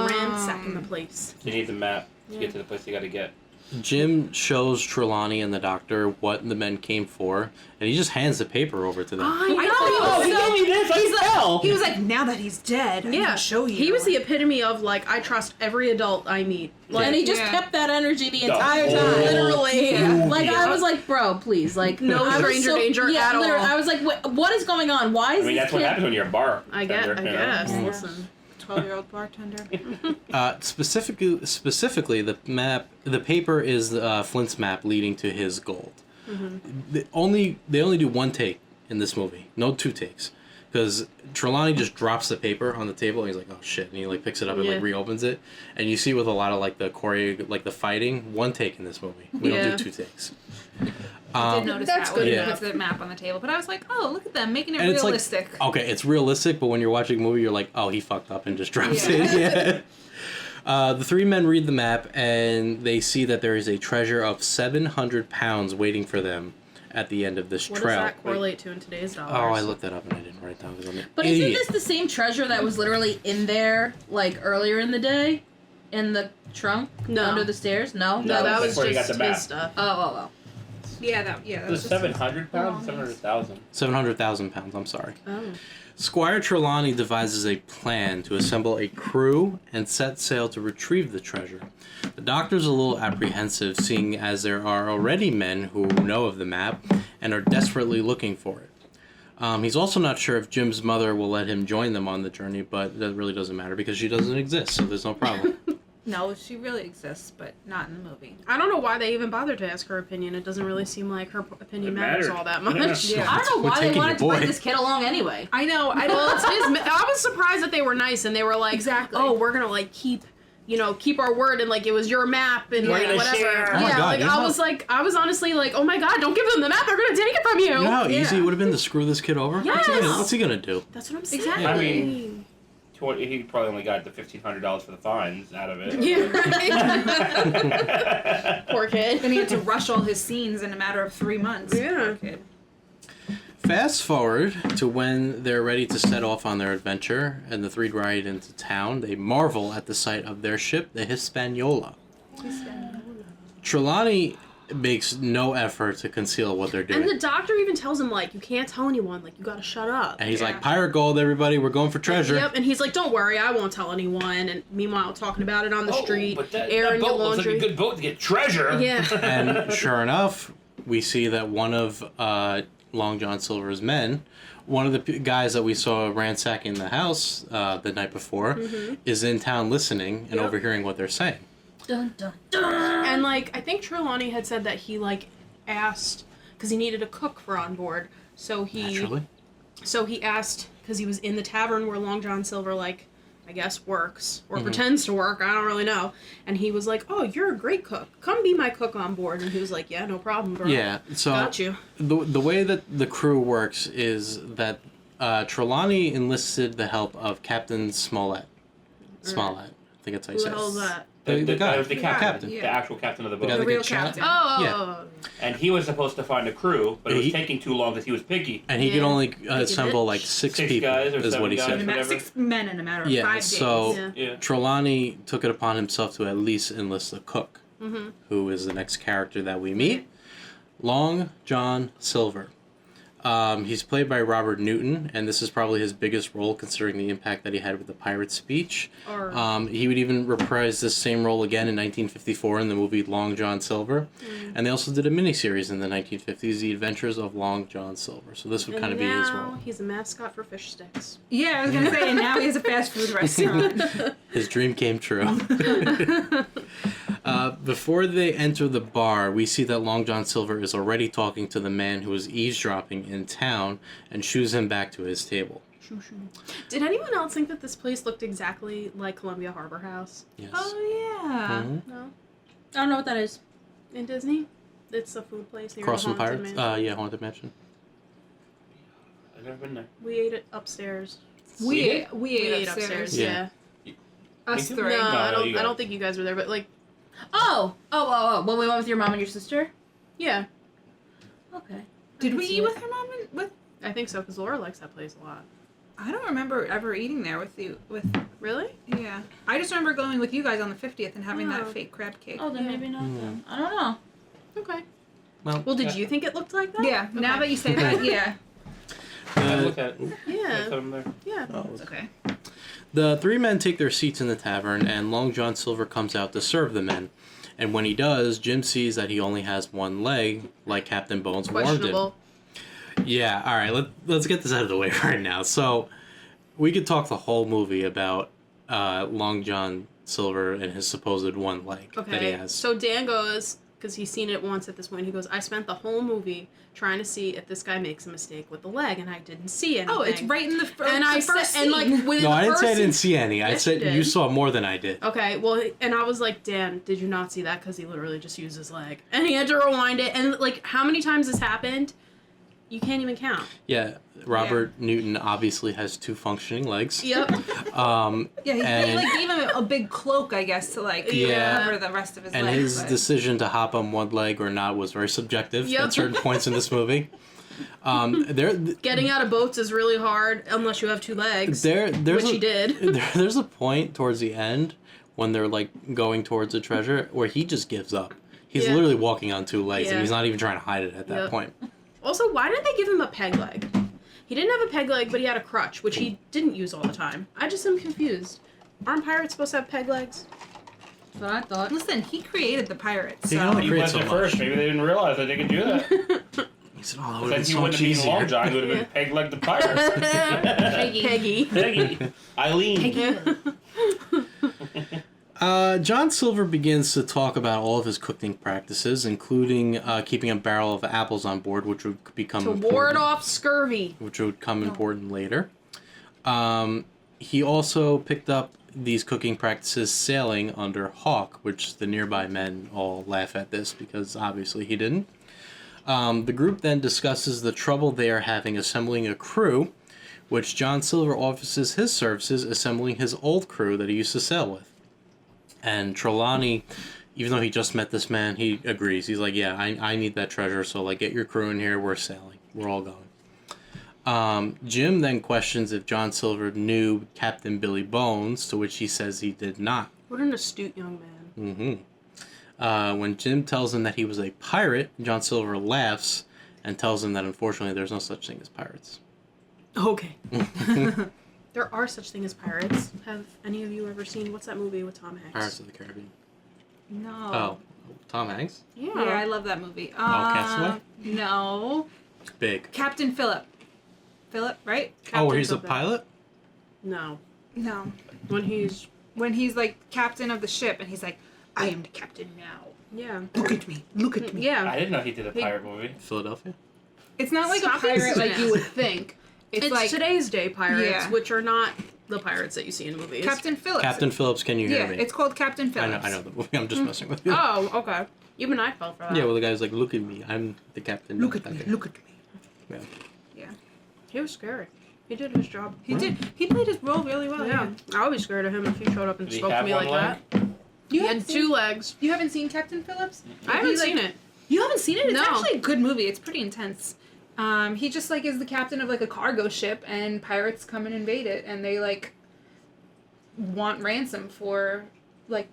They were ransacking the place. You need the map to get to the place you gotta get. Jim shows Trelawney and the doctor what the men came for, and he just hands the paper over to them. I know. Oh, he told me this. I can tell. He was like, now that he's dead, I Yeah, can show you. He was the epitome of like, I trust every adult I meet. And he just Yeah. kept that energy the The entire whole- time. Literally. Like, I was like, bro, please. Like, No I was stranger danger yeah, at all. literally, I was like, what is going on? Why is I mean, this that's what kid... happens when you're a bar. I tender, you know? guess. Yeah. Listen. 12-year-old bartender. Specifically, the paper is Flint's map leading to his gold. They only do one take in this movie, no two takes, because Trelawney just drops the paper on the table and he's like, "Oh shit!" and he like picks it up and like Yeah. reopens it, and you see with a lot of like the choreo, like the fighting, one take in this movie. We Yeah. don't do two takes. I did notice that's that when good he enough. puts the map on the table, but I was like, oh, look at them making it And it's realistic. like, okay, it's realistic, but when you're watching a movie, you're like, oh, he fucked up and just drops Yeah. it. Yeah. The three men read the map, and they see that there is a treasure of 700 pounds waiting for them at the end of this What trail. does that correlate to in today's dollars? Oh, I looked that up and I didn't write it down because I'm an But idiot. isn't this the same treasure that was literally in there like earlier in the day, in the trunk No. under the stairs? No, No, that that's was where you got just the map. his stuff. Oh. Yeah, that It was was 700 pounds, 700,000. 700,000 pounds, I'm sorry. Oh. Squire Trelawney devises a plan to assemble a crew and set sail to retrieve the treasure. The doctor's a little apprehensive, seeing as there are already men who know of the map and are desperately looking for it. He's also not sure if Jim's mother will let him join them on the journey, but that really doesn't matter because she doesn't exist, so there's no problem. No, she really exists, but not in the movie. I don't know why they even bothered to ask her opinion. It doesn't really seem like her opinion It matters mattered. all that much. Yeah. I don't know We're why they taking wanted your to bring boy. this kid along anyway. I know. Well, it's his. I was surprised that they were nice and they were like, Exactly. "Oh, we're gonna like keep our word and like it was your map and We're like gonna whatever." share. Oh my Yeah, God, like you know I was honestly like, "Oh my God, don't give them the map. They're gonna take it from you." You know how easy Yeah. it would have been to screw this kid over? Yes. What's he gonna do? That's what I'm saying. Exactly. I mean, he probably only got the $1,500 for the fines out of it. Yeah. Right. Poor kid. And he had to rush all his scenes in a matter of 3 months. Yeah. Poor kid. Fast forward to when they're ready to set off on their adventure, and the three ride into town. They marvel at the sight of their ship, the Hispaniola. Trelawney makes no effort to conceal what they're doing. And the doctor even tells him like, "You can't tell anyone. Like, you gotta shut up." And he's Yeah. like, pirate gold, everybody, we're going for treasure. Yep, and he's like, "Don't worry, I won't tell anyone." And meanwhile, talking about it on the street, Oh, but that airing your boat looks laundry. like a good boat to get treasure. Yeah. And sure enough, we see that one of Long John Silver's men, one of the guys that we saw ransacking the house the night before, is in town listening and Yep. overhearing what they're saying. Dun dun dun. And like, I think Trelawney had said that he like asked because he needed a cook for on board, so Naturally. he asked because he was in the tavern where Long John Silver like I guess works or pretends to work. I don't really know. And he was like, "Oh, you're a great cook. Come be my cook on board." And he was like, "Yeah, no problem, bro. Yeah, so Got you." the way that the crew works is that Trelawney enlisted the help of Captain Smollett. Smollett, I think that's how you Who say the it. hell's that? The guy. That was the captain. Yeah. The actual captain of the boat. guy The that real gets shot? captain. Oh, And he was supposed to find a crew, but it was He- taking too long because he was picky. And he could Yeah. only Like assemble a like bitch. six Six people, guys or is seven what he guys. said. In a Whatever. 6 men in a matter of Yeah, 5 days. so Yeah. Yeah. Trelawney took it upon himself to at least enlist a cook, who is the next character that we meet, Long John Silver. He's played by Robert Newton, and this is probably his biggest role considering the impact that he had with the pirate speech. Or- He would even reprise this same role again in 1954 in the movie Long John Silver, and they also did a miniseries in the 1950s, The Adventures of Long John Silver. So this would and kind of be his now role. he's a mascot for fish sticks. Yeah, I was gonna say, and now he has a fast food restaurant. His dream came true. Before they enter the bar, we see that Long John Silver is already talking to the man who is eavesdropping in town and shoos him back to his table. Did anyone else think that this place looked exactly like Columbia Harbor House? Yes. Oh yeah. Mhm. No, I don't know what that is. in Disney, it's a food place near Across the from Haunted Pirates? Mansion. Yeah, Haunted Mansion. I've never been there. We ate it upstairs. We did? ate, we ate upstairs. Yeah. Us Me too. three. No, I you don't. I guys. don't think you guys were there, but like, Oh. When we went with your mom and your sister. yeah, Okay. Did I we see eat it. with her mom? With I think so because Laura likes that place a lot. I don't remember ever eating there with you. With Really? yeah, I just remember going with you guys on the 50th and having Oh. that fake crab cake. Oh, then yeah. maybe not. Then. I don't know. Okay. Well, Did you think it looked like that? Yeah. Now Okay. that you say that, yeah. I look at Yeah. them there. Yeah. oh, Okay. the three men take their seats in the tavern, and Long John Silver comes out to serve the men. And when he does, Jim sees that he only has one leg, like Captain Bones warned him. Questionable. Yeah, all right. Let's get this out of the way right now. So, we could talk the whole movie about Long John Silver and his supposed one leg that he Okay. has. So Dan goes, because he's seen it once at this point. He goes, I spent the whole movie trying to see if this guy makes a mistake with the leg, and I didn't see anything. Oh, it's right in the, and the I first said, and like scene. within No, the I didn't first say I didn't scene- see any. I Yes, said you you did. saw more than I did. Okay, well, and I was like, Dan, did you not see that? Because he literally just used his leg. And he had to rewind it. And, like, how many times this happened? You can't even count. Yeah, Robert Newton obviously has 2 functioning legs. Yep. Yeah, he and- like gave him a big cloak, I guess, to like Yeah. cover the rest of his And legs. his but- decision to hop on one leg or not was very subjective Yep. at certain points in this movie. Getting out of boats is really hard unless you have 2 legs. There's which a, he did. There's a point towards the end when they're like going towards the treasure where he just gives up. He's Yeah. literally walking on 2 legs, and Yeah. he's not even trying to hide it at that Yep. point. Also, why didn't they give him a peg leg? He didn't have a peg leg, but he had a crutch, which he didn't use all the time. I just am confused. Aren't pirates supposed to have peg legs? That's what I thought. Listen, he created the pirates, He so only He created went so there much. first. Maybe they didn't realize that they could do that. He said, "Oh, that would have Then been he so wouldn't much have been easier." Long John. He would have been peg leg the pirate. Peggy. Peggy. Eileen. John Silver begins to talk about all of his cooking practices, including keeping a barrel of apples on board, which would become To important, ward off scurvy. which would come important later. He also picked up these cooking practices sailing under Hawk, which the nearby men all laugh at this because obviously he didn't. The group then discusses the trouble they are having assembling a crew, which John Silver offers his services assembling his old crew that he used to sail with. And Trelawney, even though he just met this man, he agrees. He's like, yeah, I need that treasure, so like get your crew in here, we're sailing. We're all going. Jim then questions if John Silver knew Captain Billy Bones, to which he says he did not. What an astute young man. When Jim tells him that he was a pirate, John Silver laughs and tells him that unfortunately there's no such thing as pirates. Okay. There are such things as pirates. Have any of you ever seen, what's that movie with Tom Hanks? Pirates of the Caribbean. no. Oh, Tom Hanks? Yeah. Yeah, I love that movie. Castaway? No. Big. Captain Phillip. Phillip, right? Oh, where he's a something. pilot? No. No. When he's, When he's like captain of the ship and he's like, I am the captain now. yeah. Look at me. Look at me. Yeah. I didn't know he did a pirate movie. Philadelphia? It's not like Stop a pirate being like you would stupid. think. It's, It's like today's day pirates, Yeah. which are not the pirates that you see in movies. Captain Phillips. Captain Phillips, can you hear Yeah, me? it's called Captain Phillips. I know the movie. I'm just messing with you. Oh, okay. Even I fell for that. Yeah, well, the guy's like, look at me. I'm the captain. Look at me. Look at me. Yeah. Yeah. He was scary. He did his job. He did. He played his role really well. Yeah. I would be scared of him if he showed up and Did he spoke to have me one like leg? that. You He haven't had seen, 2 legs. You haven't seen Captain Phillips? I haven't He, like- seen it. You haven't seen it? It's No. actually a good movie. It's pretty intense. He just like is the captain of like a cargo ship, and pirates come and invade it, and they like want ransom for like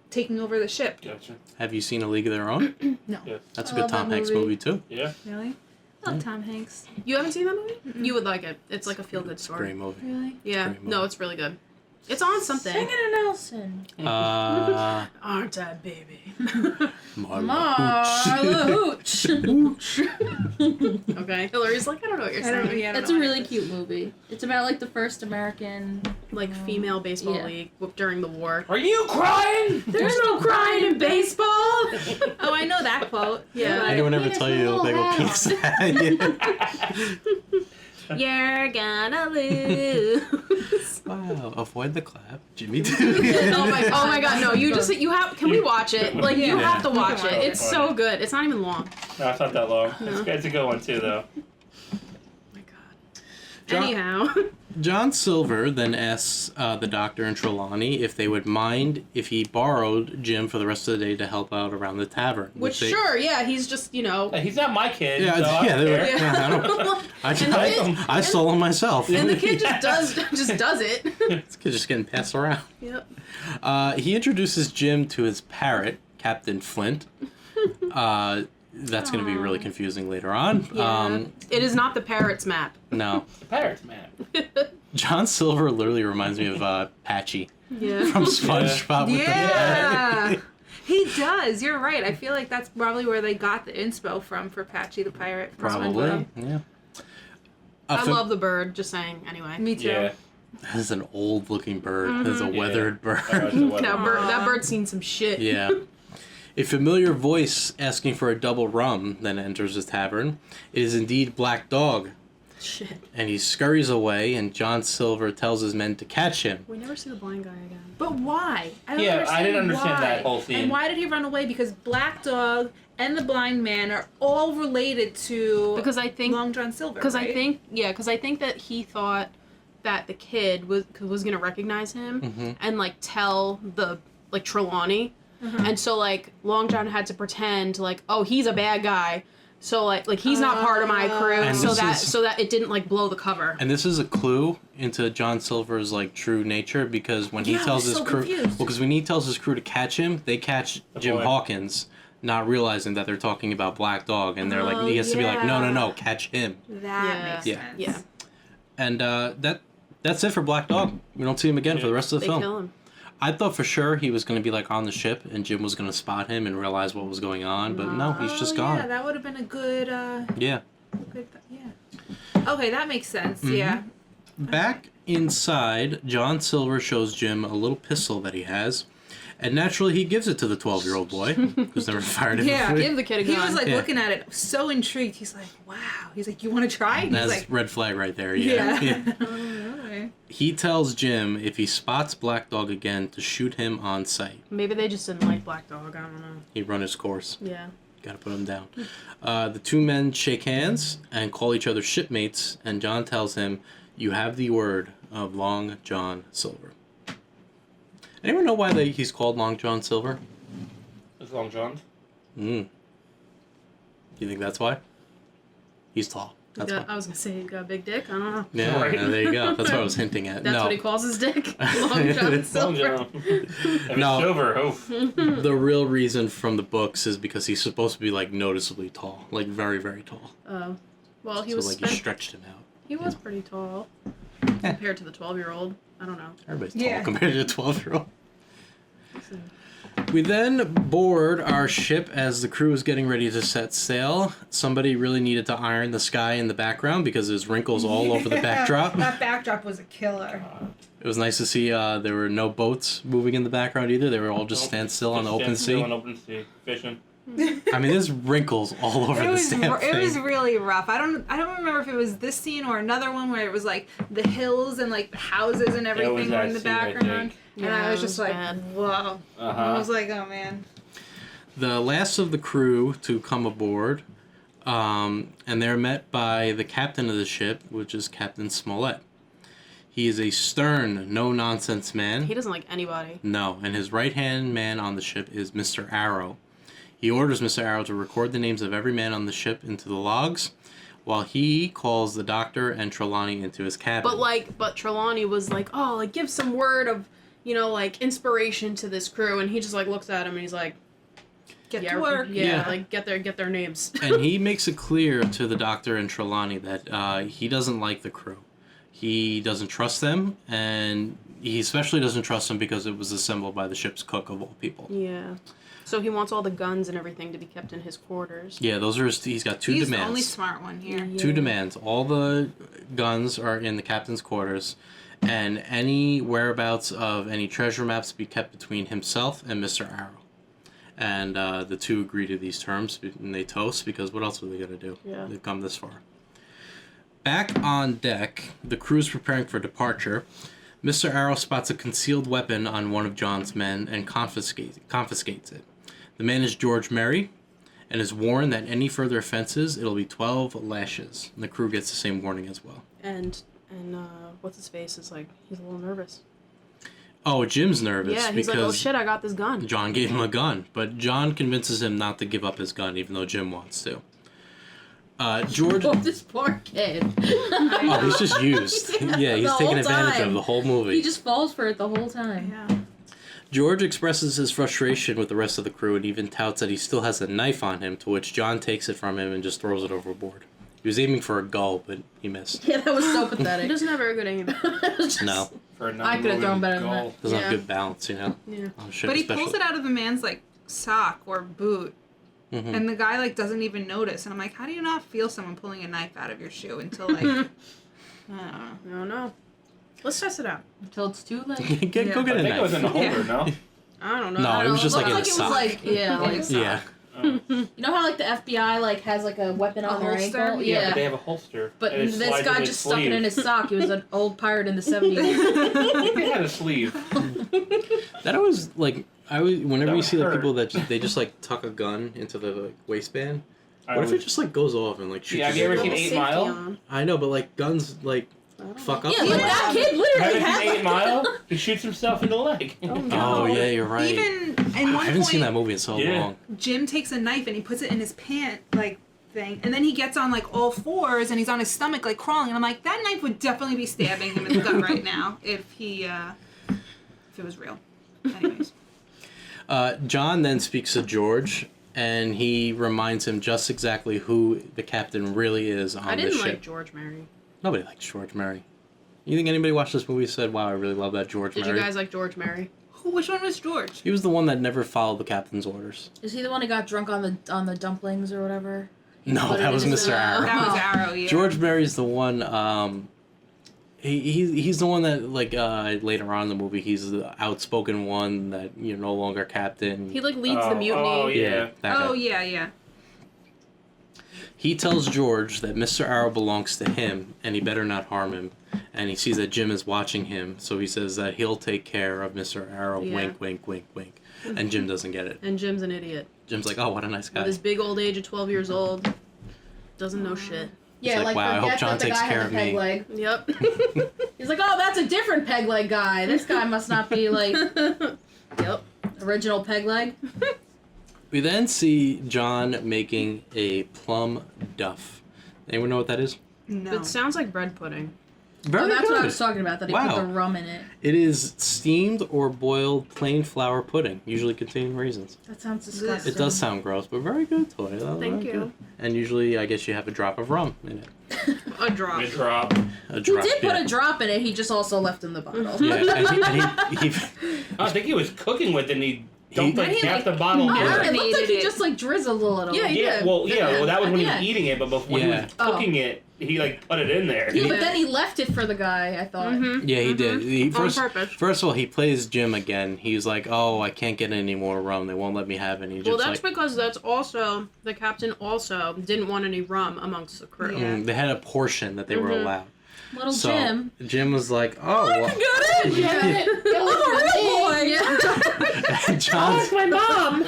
taking over the ship. Gotcha. Have you seen A League of Their Own? No. Yes. That's a I good love that Tom Hanks movie. movie, too. Yeah. Really? I love Tom Hanks. You haven't seen that movie? You would like it. It's like a feel-good It's a story. great movie. Really? Yeah. great movie. No, it's really good. It's on something. Singing a Nelson. Aren't that baby? Marla Hooch. Okay. Hillary's like, I don't know what you're I don't know. saying. Yeah, I don't It's know a what really it is. cute movie. It's about like the first American. Like female baseball Yeah. league during the war. Are you crying? There's no crying in baseball. Oh, I know that quote. Yeah. Anyone ever Penis tell you little they go hat. penis hat? You're gonna lose. Wow. Avoid the clap. Jimmy Oh my god, no, you just can we watch it? Like you Yeah. have to watch We it. can watch It's it. so good. It's not even long. No, it's not that long. No. It's a good one too, though. Oh my god. John- Anyhow. John Silver then asks the doctor and Trelawney if they would mind if he borrowed Jim for the rest of the day to help out around the tavern. Which they- sure, yeah, he's just, Hey, he's not my kid. Yeah, so I yeah, don't they were, care. yeah, I don't. I, And the kid- I stole him myself. and the kid just does it. This kid's just getting passed around. Yep. He introduces Jim to his parrot, Captain Flint. That's going to be really confusing later on. Yeah. It is not the parrot's map. No. The pirates, man. John Silver literally reminds me of Patchy Yeah. from SpongeBob with the Yeah. He does. You're right. I feel like that's probably where they got the inspo from for Patchy the Pirate. from Probably, SpongeBob. yeah. I love the bird, just saying, anyway. Me too. Yeah. That is an old-looking bird. That is a Yeah. weathered bird. I watched the weather. That bird's seen some shit. Yeah. A familiar voice asking for a double rum then enters the tavern. It is indeed Black Dog. Shit. And he scurries away, and John Silver tells his men to catch him. We never see the blind guy again. But why? I didn't understand why. that whole scene. And why did he run away? Because Black Dog and the blind man are all related to Because I think Long John Silver. Because right? I think that he thought that the kid was gonna recognize him and like tell the like Trelawney, and so like Long John had to pretend like, oh, he's a bad guy, so like he's not part of my crew, And so this that it didn't like blow the cover. And this is a clue into John Silver's like true nature, because when he Yeah, I tells was his so crew, confused. because when he tells his crew to catch him, they catch Jim boy. Hawkins, not realizing that they're talking about Black Dog, and they're like, he has to be like, no, catch him. That makes Yeah. sense. Yeah, And that's it for Black Dog. We don't see him again for the rest of the they film. kill him. I thought for sure he was going to be like on the ship, and Jim was going to spot him and realize what was going on, but no, he's just gone. Yeah, that would have been a good. Yeah. Okay, that makes sense. Mm-hmm. Yeah. Back inside, John Silver shows Jim a little pistol that he has, and naturally he gives it to the 12-year-old boy who's never fired it Yeah, before. Give the kid a He gun. was like Yeah. looking at it, so intrigued. He's like, "Wow." He's like, "You want to try?" And he's That's like, red flag right there. Yeah. "Yeah." Yeah. Okay. He tells Jim if he spots Black Dog again to shoot him on sight. Maybe they just didn't like Black Dog. I don't know. He run his course. Yeah. Gotta put him down. The two men shake hands and call each other shipmates, and John tells him, "You have the word of Long John Silver." Anyone know why he's called Long John Silver? It's Long John's. You think that's why? He's tall. That's why. I was gonna say he's got a big dick. I don't know. Yeah, Right. there you go. That's what I was hinting at. That's no, what he calls his dick. Long John Long Silver. John. If No. it's silver, oof. the real reason from the books is because he's supposed to be like noticeably tall, like very, very tall. Oh. Well, he So was like you stretched him out. he was pretty tall compared to the 12-year-old. I don't know. Everybody's tall Yeah. compared to a 12-year-old. We then board our ship as the crew is getting ready to set sail. Somebody really needed to iron the sky in the background because there's wrinkles all over the backdrop. That backdrop was a killer. It was nice to see there were no boats moving in the background either. They were all just standstill on the open Standstill sea. on open sea, fishing. I mean, there's wrinkles all over It was this damn thing. it was really rough. I don't remember if it was this scene or another one where it was like the hills and like the houses and everything were that in the scene, I background. think. And Yeah, I was it just was like, bad. whoa. I was like, oh man. The last of the crew to come aboard, and they're met by the captain of the ship, which is Captain Smollett. He is a stern, no-nonsense man. He doesn't like anybody. No, and his right-hand man on the ship is Mr. Arrow. He orders Mr. Arrow to record the names of every man on the ship into the logs, while he calls the doctor and Trelawney into his cabin. But Trelawney was like, oh, like give some word of, like inspiration to this crew, and he just like looks at him and he's like, Get yeah, to work. yeah, Yeah. like get their names. And he makes it clear to the doctor and Trelawney that he doesn't like the crew. He doesn't trust them, and he especially doesn't trust them because it was assembled by the ship's cook of all people. Yeah. So he wants all the guns and everything to be kept in his quarters. Yeah, those are he's got two He's demands. the only smart one here. Yeah. Two demands. All the guns are in the captain's quarters, and any whereabouts of any treasure maps be kept between himself and Mr. Arrow. And the two agree to these terms, and they toast, because what else are they going to do? Yeah. They've come this far. Back on deck, the crew's preparing for departure. Mr. Arrow spots a concealed weapon on one of John's men and confiscates it. The man is George Merry, and is warned that any further offenses, it'll be 12 lashes. And the crew gets the same warning as well. And what's his face is like, he's a little nervous. Oh, Jim's nervous Yeah, he's because like, oh shit, I got this gun. John gave him a gun, but John convinces him not to give up his gun, even though Jim wants to. George... Oh, this poor kid. Oh, he's just used. Yeah, he's The taking whole advantage time. of the whole movie. He just falls for it the whole time. Yeah. George expresses his frustration with the rest of the crew and even touts that he still has a knife on him, to which John takes it from him and just throws it overboard. He was aiming for a gull, but he missed. Yeah, that was so He pathetic. doesn't have very good aim. It was just- No, For a I could have thrown non-moving better than goal. that. doesn't have Yeah. good balance, Yeah. On ship But he especially. pulls it out of the man's like sock or boot. Mhm. And the guy like doesn't even notice. And I'm like, how do you not feel someone pulling a knife out of your shoe until like I don't know. No. Let's test it out. Until it's too late. Go Yeah. get I a think it was in the knife. holder, no? I don't know. No, I it don't was know. just like in a It was sock. like, yeah, like, Yeah. you know how like the FBI like has like a weapon on their holster? ankle? Yeah, Yeah. but they have a holster. But and it this slides guy in just his stuck it in sleeve. his sock. He was an old pirate in the 70s. They had a sleeve. That always like whenever That you would see like hurt. people that they just like tuck a gun into the like, waistband. I What if it would- just like goes off and like shoots? Yeah, have you ever your seen gun? 8 Safety Mile? on. I know, but like guns like fuck up. Yeah, but that kid literally Haven't had seen 8 Mile? He shoots himself in the leg. Oh yeah, you're right. Even in I one haven't point, seen that movie in so Yeah. long. Jim takes a knife and he puts it in his pant like thing, and then he gets on like all fours and he's on his stomach like crawling, and I'm like, that knife would definitely be stabbing him in the gut right now if it was real. Anyways. John then speaks to George, and he reminds him just exactly who the captain really is on I this didn't ship. like George Mary. Nobody likes George Mary. You think anybody watched this movie and said, "Wow, I really love that George Did Mary"? you guys like George Mary? Which one was George? He was the one that never followed the captain's orders. Is he the one who got drunk on the dumplings or whatever? No, Put it that in was his- Mr. Arrow. That was Arrow, yeah. George Mary's the one. He's the one that like later on in the movie he's the outspoken one that you're no longer captain. He like leads the mutiny. Oh, yeah. that guy. Oh yeah, yeah. He tells George that Mr. Arrow belongs to him and he better not harm him. And he sees that Jim is watching him, so he says that he'll take care of Mr. Arrow. Yeah. Wink, wink, wink, wink. And Jim doesn't get it. And Jim's an idiot. Jim's like, oh, what a nice guy. With his big old age of 12 years old. Doesn't know shit. Yeah, like, wow, I hope forget John that the takes guy care had of a peg me. leg. Yep. He's like, oh, that's a different peg leg guy. This guy must not be like Yep. original peg leg. We then see John making a plum duff. Anyone know what that is? No. It sounds like bread pudding. Very Oh, that's good. what I was talking about. That he Wow. put the rum in it. It is steamed or boiled plain flour pudding, usually containing raisins. That sounds disgusting. It does sound gross, but very good, Toy. Thank you. Good. And usually, I guess you have a drop of rum in it. A drop. Good drop. A He drop. did put yeah. a drop in it. He just also left in the bottle. Yeah, and he I think he was cooking with it and he dumped like He, half like, the bottle. Oh, in. it looked like Marinated he it. just like drizzled a little. Yeah, he Yeah, did. well, that was when he Yeah. was eating it, but before he Yeah. was Oh. cooking it, he like put it in there. Yeah, but then he left it for the guy. I thought. Mm-hmm. Yeah, he did. He, On purpose. First of all, he plays Jim again. He's like, "Oh, I can't get any more rum. They won't let me have any." Well, Jim's that's like, because that's also, the captain also didn't want any rum amongst the crew. Yeah. They had a portion that they were Mhm. allowed. Little So Jim. Jim was like, "Oh, well." Got it. Yeah. And John's my mom.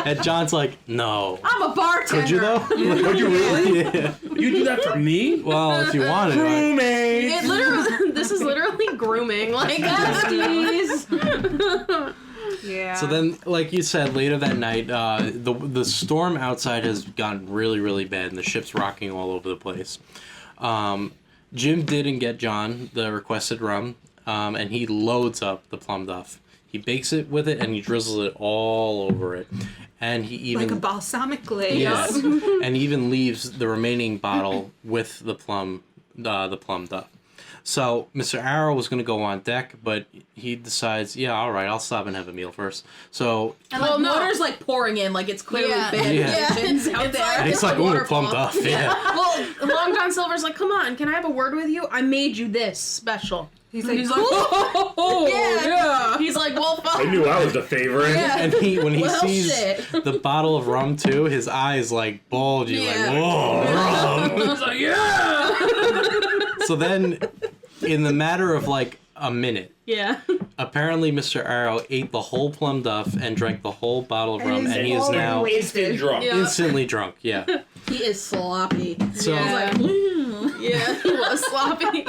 and John's like, "No." I'm a bartender. Could you though? Would you really? Yeah. You do that for me? Well, if you wanted, I, It literally, this is literally grooming. Like, Yeah. So then, like you said, later that night, the storm outside has gotten really, really bad, and the ship's rocking all over the place. Jim didn't get John the requested rum, and he loads up the plum duff. He bakes it with it, and he drizzles it all over it. And he even like a balsamic glaze. yes, and he even leaves the remaining bottle with the plum duff. So Mr. Arrow was going to go on deck, but he decides, yeah, all right, I'll stop and have a meal first. So And like Well, no. water's like pouring in, like it's clearly Yeah. bad Yeah. conditions out It's there. like- and he's It's like, a ooh, waterfall. plum duff, yeah. well, Long John Silver's like, come on, can I have a word with you? I made you this special. He's like, He's like, oh, yeah. He's like, well, fuck. I knew I was the favorite. Yeah. And when he Well, sees shit. the bottle of rum too, his eyes like bulge. He's Yeah. like, whoa, rum. He's like, yeah. So then, in the matter of like a minute, Yeah. apparently Mr. Arrow ate the whole plum duff and drank the whole bottle of rum, and he is now instant drunk. Yeah. instantly drunk. Yeah. He is sloppy. So Yeah. He's like, mm. Yeah, he was sloppy.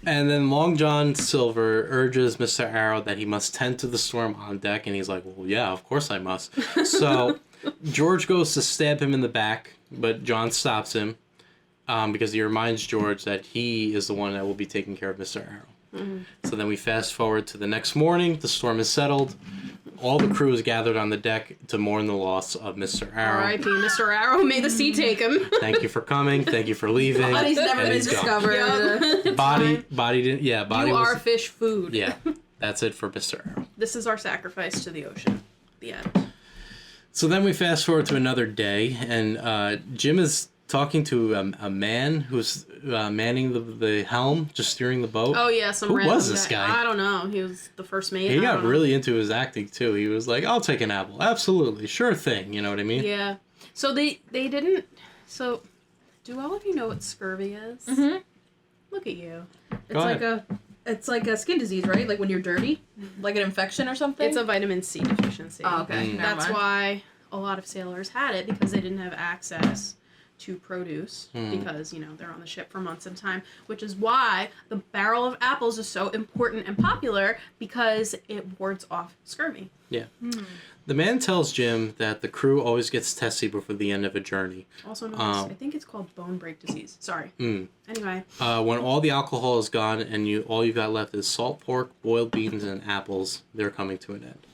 and then Long John Silver urges Mr. Arrow that he must tend to the storm on deck, and he's like, well, yeah, of course I must. So George goes to stab him in the back, but John stops him because he reminds George that he is the one that will be taking care of Mr. Arrow. Mm-hmm. So then we fast forward to the next morning. The storm is settled. All the crew is gathered on the deck to mourn the loss of Mr. Arrow. R.I.P. Mr. Arrow, may the sea take him. Thank you for coming. Thank you for leaving. Body's never And been he's gone. discovered. Yep. Body didn't. Yeah, body You was. are fish food. Yeah, that's it for Mr. Arrow. This is our sacrifice to the ocean. The end. So then we fast forward to another day, and Jim is talking to a man who's manning the helm, just steering the boat. Oh yeah, some Who random was this guy? I don't know. He was the first mate. He I got don't know. really into his acting too. He was like, "I'll take an apple, absolutely, sure thing." You know what I mean? Yeah. So they didn't. So, do all of you know what scurvy is? Mm-hmm. Look at you. It's like a skin disease, right? Like when you're dirty, like an infection or something. It's a vitamin C deficiency. Oh, okay. Mm. Never That's mind. why a lot of sailors had it, because they didn't have access to produce, Mm. because they're on the ship for months at a time, which is why the barrel of apples is so important and popular, because it wards off scurvy. Yeah. The man tells Jim that the crew always gets testy before the end of a journey. Also known as, I think it's called bone break disease. Sorry. Anyway. When all the alcohol is gone and all you've got left is salt pork, boiled beans, and apples, they're coming to an end.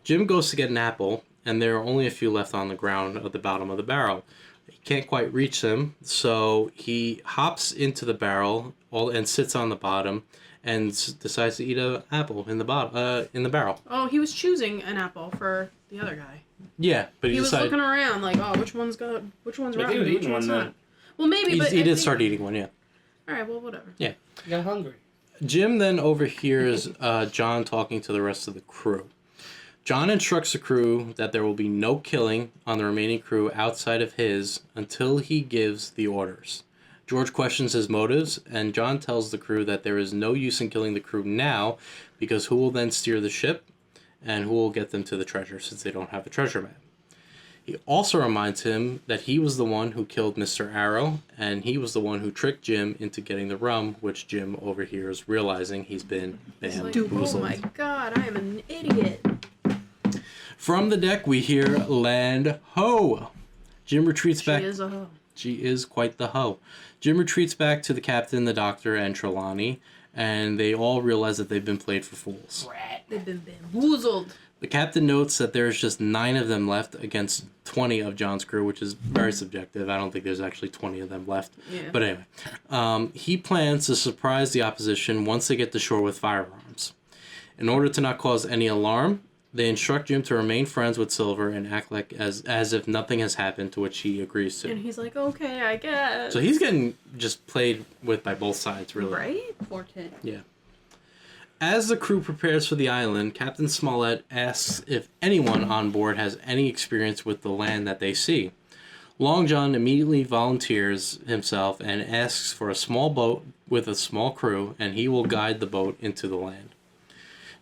Jim goes to get an apple, and there are only a few left on the ground at the bottom of the barrel. He can't quite reach them, so he hops into the barrel and sits on the bottom and decides to eat an apple in the barrel. Oh, he was choosing an apple for the other guy. Yeah, but He was decided looking around like, oh, which one's Maybe rotten, he was which eating one's one not. then. Well, maybe, he but did start eating one. Yeah. All right, well, whatever. Yeah. You got hungry. Jim then overhears John talking to the rest of the crew. John instructs the crew that there will be no killing on the remaining crew outside of his until he gives the orders. George questions his motives, and John tells the crew that there is no use in killing the crew now, because who will then steer the ship, and who will get them to the treasure, since they don't have a treasure map. He also reminds him that he was the one who killed Mr. Arrow, and he was the one who tricked Jim into getting the rum, which Jim overhears, realizing he's been It's like, bamboozled. oh my god, I am an idiot. From the deck, we hear "Land ho!" Jim retreats back. She is a hoe. She is quite the hoe. Jim retreats back to the captain, the doctor, and Trelawney, and they all realize that they've been played for fools. They've been bamboozled. The captain notes that there's just 9 of them left against 20 of John's crew, which is very subjective. I don't think there's actually 20 of them left. Yeah. But anyway, he plans to surprise the opposition once they get to shore with firearms. In order to not cause any alarm, they instruct Jim to remain friends with Silver and act like as if nothing has happened, to which he agrees to. And he's like, okay, I guess. So he's getting just played with by both sides, really. Right? Poor kid. Yeah. As the crew prepares for the island, Captain Smollett asks if anyone on board has any experience with the land that they see. Long John immediately volunteers himself and asks for a small boat with a small crew, and he will guide the boat into the land.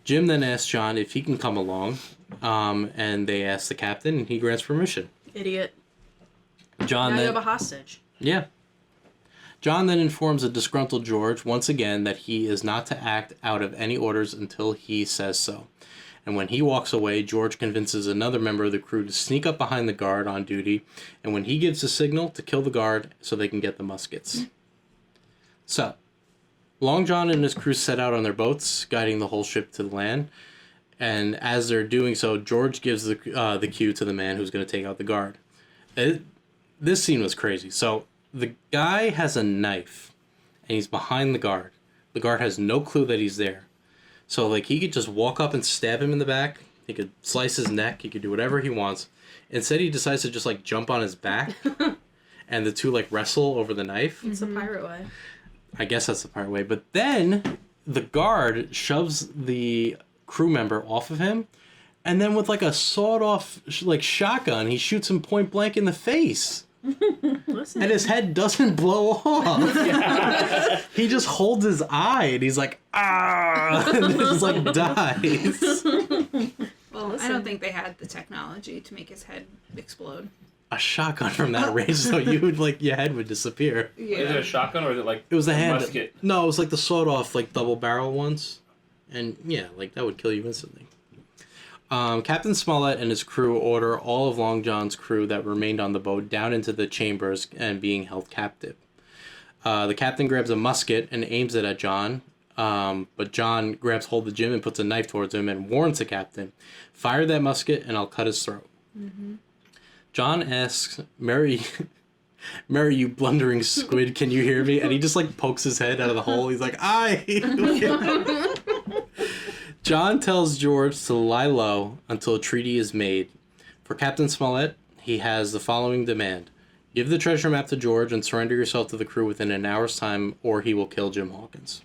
Jim then asks John if he can come along, and they ask the captain, and he grants permission. Idiot. John Now you then... have a hostage. Yeah. John then informs a disgruntled George once again that he is not to act out of any orders until he says so. And when he walks away, George convinces another member of the crew to sneak up behind the guard on duty, and when he gives the signal, to kill the guard so they can get the muskets. So, Long John and his crew set out on their boats, guiding the whole ship to the land. And as they're doing so, George gives the cue to the man who's going to take out the guard. This scene was crazy. So, the guy has a knife, and he's behind the guard. The guard has no clue that he's there. So, like, he could just walk up and stab him in the back. He could slice his neck. He could do whatever he wants. Instead, he decides to just, like, jump on his back, and the two, like, wrestle over the knife. It's the pirate way. I guess that's the pirate way. But then the guard shoves the crew member off of him, and then with like a sawed-off like shotgun, he shoots him point blank in the face. Listen. And his head doesn't blow off. He just holds his eye, and he's like, ah, and just like dies. Well, Listen. I don't think they had the technology to make his head explode. A shotgun from that range, so you would like your head would disappear. Yeah. Is it a shotgun or is it like It was the a hand. musket? No, it was like the sawed-off like double barrel ones, and yeah, like that would kill you instantly. Captain Smollett and his crew order all of Long John's crew that remained on the boat down into the chambers and being held captive. The captain grabs a musket and aims it at John, but John grabs hold of Jim and puts a knife towards him and warns the captain, "Fire that musket and I'll cut his throat." Mm-hmm. John asks, Mary, you blundering squid, can you hear me? And he just like pokes his head out of the hole. He's like, aye! John tells George to lie low until a treaty is made. For Captain Smollett, he has the following demand. Give the treasure map to George and surrender yourself to the crew within an hour's time, or he will kill Jim Hawkins.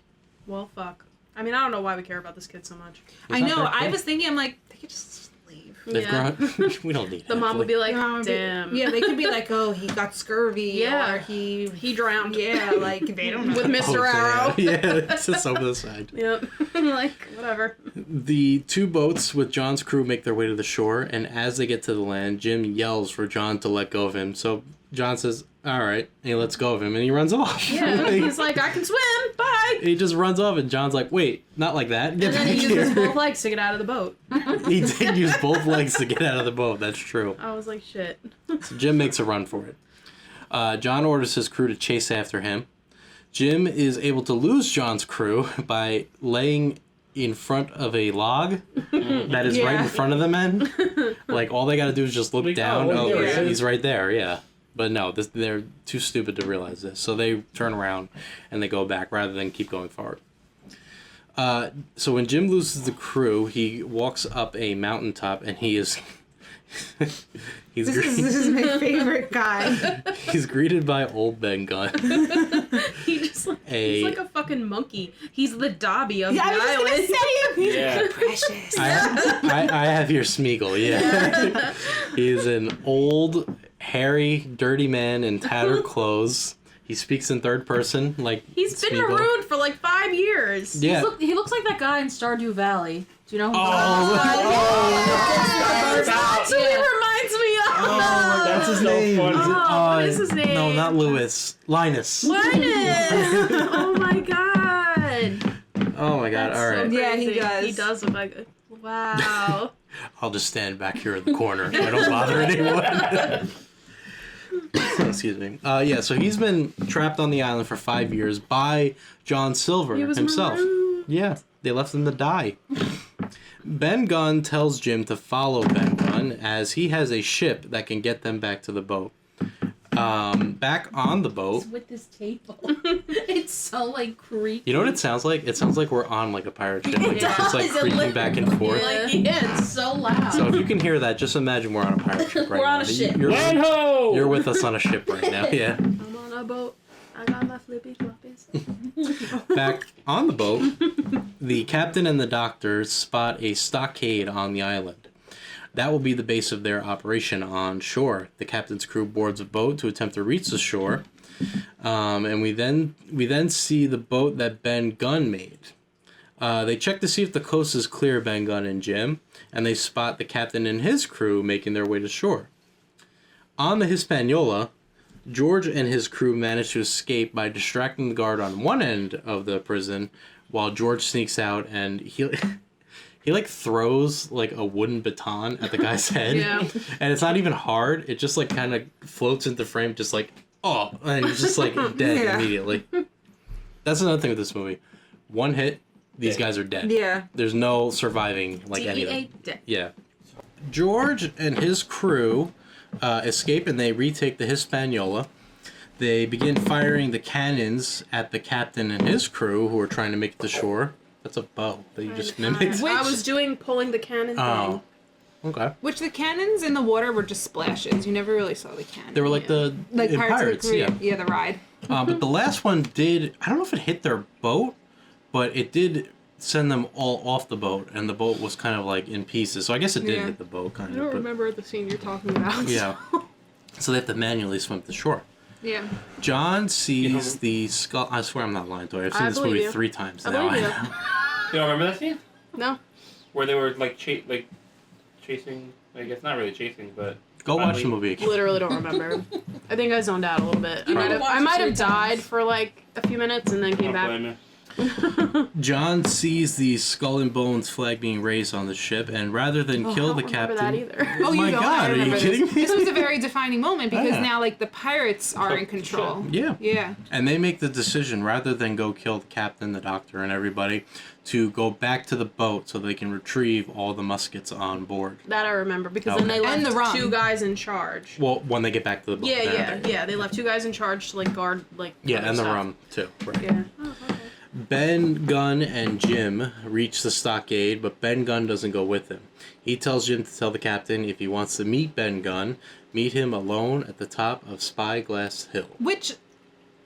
Well, fuck. I mean, I don't know why we care about this kid so much. I not know. very I cool. was thinking, I'm like, they could just leave. They've Yeah. grown. We don't need The mom would be like, damn. Yeah, they could be like, oh, he got scurvy. Yeah. Or He drowned. Yeah, like, they don't know. With Mr. Arrow. Yeah, it sits over the side. Yep. Like, whatever. The two boats with John's crew make their way to the shore, and as they get to the land, Jim yells for John to let go of him. So John says, all right, and he lets go of him, and he runs off. Yeah. He's like, I can swim. Bye. He just runs off, and John's like, wait, not like that. Get And then back he uses here. both legs to get out of the boat. He did use both legs to get out of the boat. That's true. I was like, shit. So Jim makes a run for it. John orders his crew to chase after him. Jim is able to lose John's crew by laying in front of a log that is right in front of the men. Like, all they gotta do is just look Like, down. oh, Oh, yeah. he's right there, yeah. But no, they're too stupid to realize this. So they turn around and they go back rather than keep going forward. So when Jim loses the crew, he walks up a mountaintop and he is... This is my favorite guy. He's greeted by old Ben Gunn. He just like, he's like a fucking monkey. He's the Dobby of the I was just island. gonna say Yeah. precious. I have here Smeagol, yeah. He's an old, hairy, dirty man in tattered clothes. He speaks in third person, like He's been Smeagol. marooned for like 5 years. Yeah. He looks like that guy in Stardew Valley. Do you know who That's who he reminds me of. Oh, that's his So name. funny. What is his name? No, not Lewis. Linus. Linus! Oh my god. Oh my god, That's alright. so Yeah, he crazy. does. He does look like wow. I'll just stand back here in the corner so I don't bother anyone. Excuse me. Yeah, so he's been trapped on the island for 5 years by John Silver He was himself. marooned. Yeah, they left him to die. Ben Gunn tells Jim to follow Ben Gunn as he has a ship that can get them back to the boat. Back on the boat, with this table? It's so like creepy. you know what it sounds like? It sounds like we're on like a pirate ship. Like, It it's just like does, it creaking literally- back and forth. Yeah, it's so loud. So if you can hear that, just imagine we're on a pirate ship right We're now. on a ship. Land ho! You're with us on a ship right now, yeah. I'm on a boat. I got my flippy floppies. Back on the boat, the captain and the doctor spot a stockade on the island. That will be the base of their operation on shore. The captain's crew boards a boat to attempt to reach the shore, and we then see the boat that Ben Gunn made. They check to see if the coast is clear, Ben Gunn and Jim, and they spot the captain and his crew making their way to shore. On the Hispaniola, George and his crew manage to escape by distracting the guard on one end of the prison, while George sneaks out and he like throws like a wooden baton at the guy's head. Yeah. And it's not even hard. It just like kind of floats into frame, just like, oh, and he's just like dead Yeah. immediately. That's another thing with this movie. One hit, these guys are dead. Yeah. There's no surviving like anything. DEA. Yeah. George and his crew escape and they retake the Hispaniola. They begin firing the cannons at the captain and his crew who are trying to make it to shore. That's a bow that you just mimicked. I was doing pulling the cannon Oh. thing. Okay. Which the cannons in the water were just splashes. You never really saw the cannon. They were like the like in Pirates of the Caribbean. yeah. Yeah, the ride. But the last one did, I don't know if it hit their boat, but it did send them all off the boat, and the boat was kind of like in pieces. So I guess it did Yeah. hit the boat, kind I of. don't but- remember the scene you're talking about. Yeah. So they have to manually swim to shore. Yeah. John sees the skull. I swear I'm not lying to you. I've seen I this believe movie you. 3 times I now. believe you. You don't remember that scene? No. Where they were like chasing, I guess not really chasing, but Go watch Finally. the movie again. Literally don't remember. I think I zoned out a little bit. You might have watched I might it have 3 died times. for like a few minutes and then came don't back. blame you. John sees the skull and bones flag being raised on the ship, and rather than Oh, kill I the don't remember captain, that either. Oh my don't. I God, are you remember kidding this. me? This was a very defining moment because Yeah. now like the pirates are in control. yeah, Yeah. and they make the decision rather than go kill the captain, the doctor, and everybody, to go back to the boat so they can retrieve all the muskets on board. That I remember because then they Okay. left And the rum. 2 guys in charge. Well, when they get back to the boat. Yeah, then yeah, they- yeah. They left 2 guys in charge to like guard like. Yeah, other and the stuff. rum too. Right. Yeah. Ben Gunn and Jim reach the stockade, but Ben Gunn doesn't go with him. He tells Jim to tell the captain if he wants to meet Ben Gunn, meet him alone at the top of Spyglass Hill. Which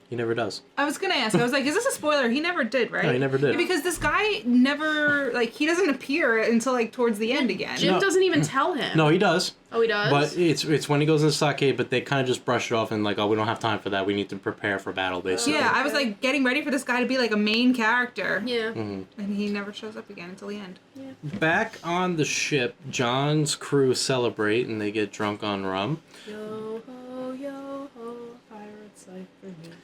He never does. I was gonna ask. I was like, is this a spoiler? He never did, right? No, he never did. Yeah, because this guy never, like, he doesn't appear until, like, towards the end again. Jim doesn't even tell him. No, he does. Oh, he does? But it's when he goes in the stockade, but they kind of just brush it off and like, oh, we don't have time for that. We need to prepare for battle, basically. Yeah, I was, like, getting ready for this guy to be, like, a main character. Yeah. Mm-hmm. And he never shows up again until the end. Yeah. Back on the ship, John's crew celebrate and they get drunk on rum. Yo ho, pirates life for me.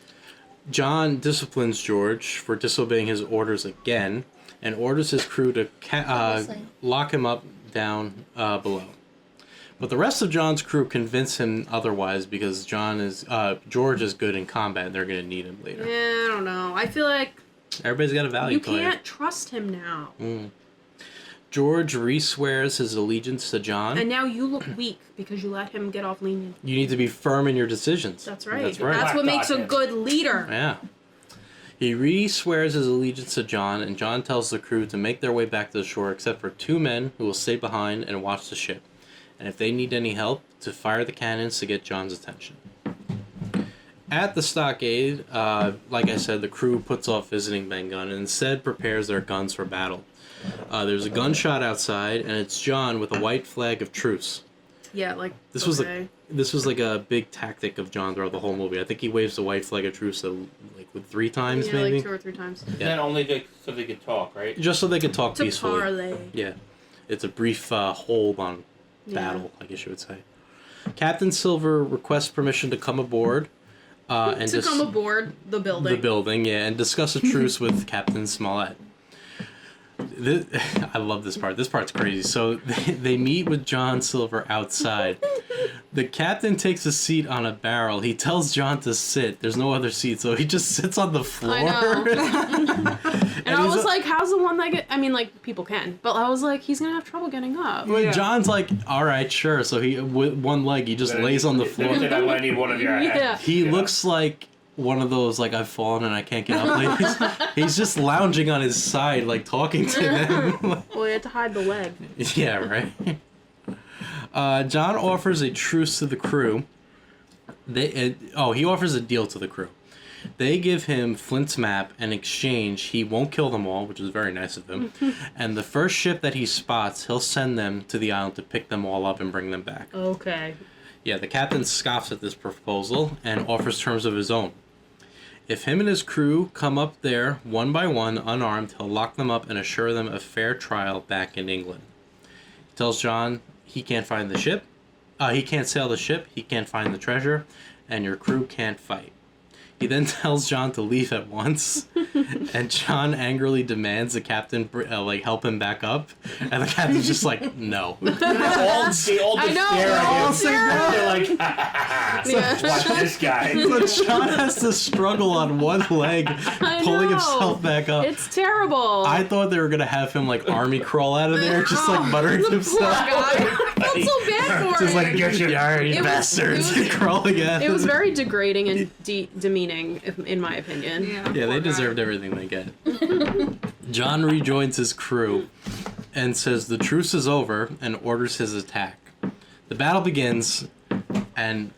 John disciplines George for disobeying his orders again and orders his crew to lock him up down below. But the rest of John's crew convince him otherwise because George is good in combat and they're going to need him later. Yeah, I don't know. I feel like Everybody's got a value you player. can't trust him now. George re-swears his allegiance to John. And now you look weak because you let him get off lenient. You need to be firm in your decisions. That's right. That's right. That's what makes a good leader. Yeah. He re-swears his allegiance to John, and John tells the crew to make their way back to the shore except for 2 men who will stay behind and watch the ship. And if they need any help, to fire the cannons to get John's attention. At the stockade, like I said, the crew puts off visiting Ben Gunn and instead prepares their guns for battle. There's a gunshot outside, and it's John with a white flag of truce. Yeah, like This was like a big tactic of John throughout the whole movie. I think he waves the white flag of truce with 3 times, yeah, maybe. like 2 or 3 times. And then only so they could talk, right? Just so they could talk To peacefully. parlay. Yeah, it's a brief hold on battle, I guess you would say. Captain Silver requests permission to come aboard. And come aboard the building. The building, yeah, and discuss a truce with Captain Smollett. I love this part. This part's crazy. So they meet with John Silver outside. The captain takes a seat on a barrel. He tells John to sit. There's no other seat, so he just sits on the floor. I know. and I was like, how's the one leg? I mean, like, people can. But I was like, he's going to have trouble getting up. Well, John's like, all right, sure. So he, with one leg, he just lays on the floor. I'm going to need one of your hands. Yeah. He looks like one of those, like, I've fallen and I can't get up ladies. He's just lounging on his side, like, talking to them. Well, he had to hide the leg. Yeah, right? John offers a truce to the crew. He offers a deal to the crew. They give him Flint's map. In exchange, he won't kill them all, which is very nice of him. And the first ship that he spots, he'll send them to the island to pick them all up and bring them back. Okay. Yeah, the captain scoffs at this proposal and offers terms of his own. If him and his crew come up there one by one, unarmed, he'll lock them up and assure them a fair trial back in England. He tells John he can't find the ship. He can't sail the ship. He can't find the treasure. And your crew can't fight. He then tells John to leave at once, and John angrily demands the captain help him back up, and the captain's just like, no. They all stare at him. They're like, watch this guy. So John has to struggle on one leg, pulling himself back up. It's terrible. I thought they were gonna have him like army crawl out of there, just like muttering to himself. I felt so bad for Just him. like, get you bastards, crawling at It was very degrading and demeaning, in my opinion. Yeah, they deserved everything they get. John rejoins his crew and says the truce is over and orders his attack. The battle begins, and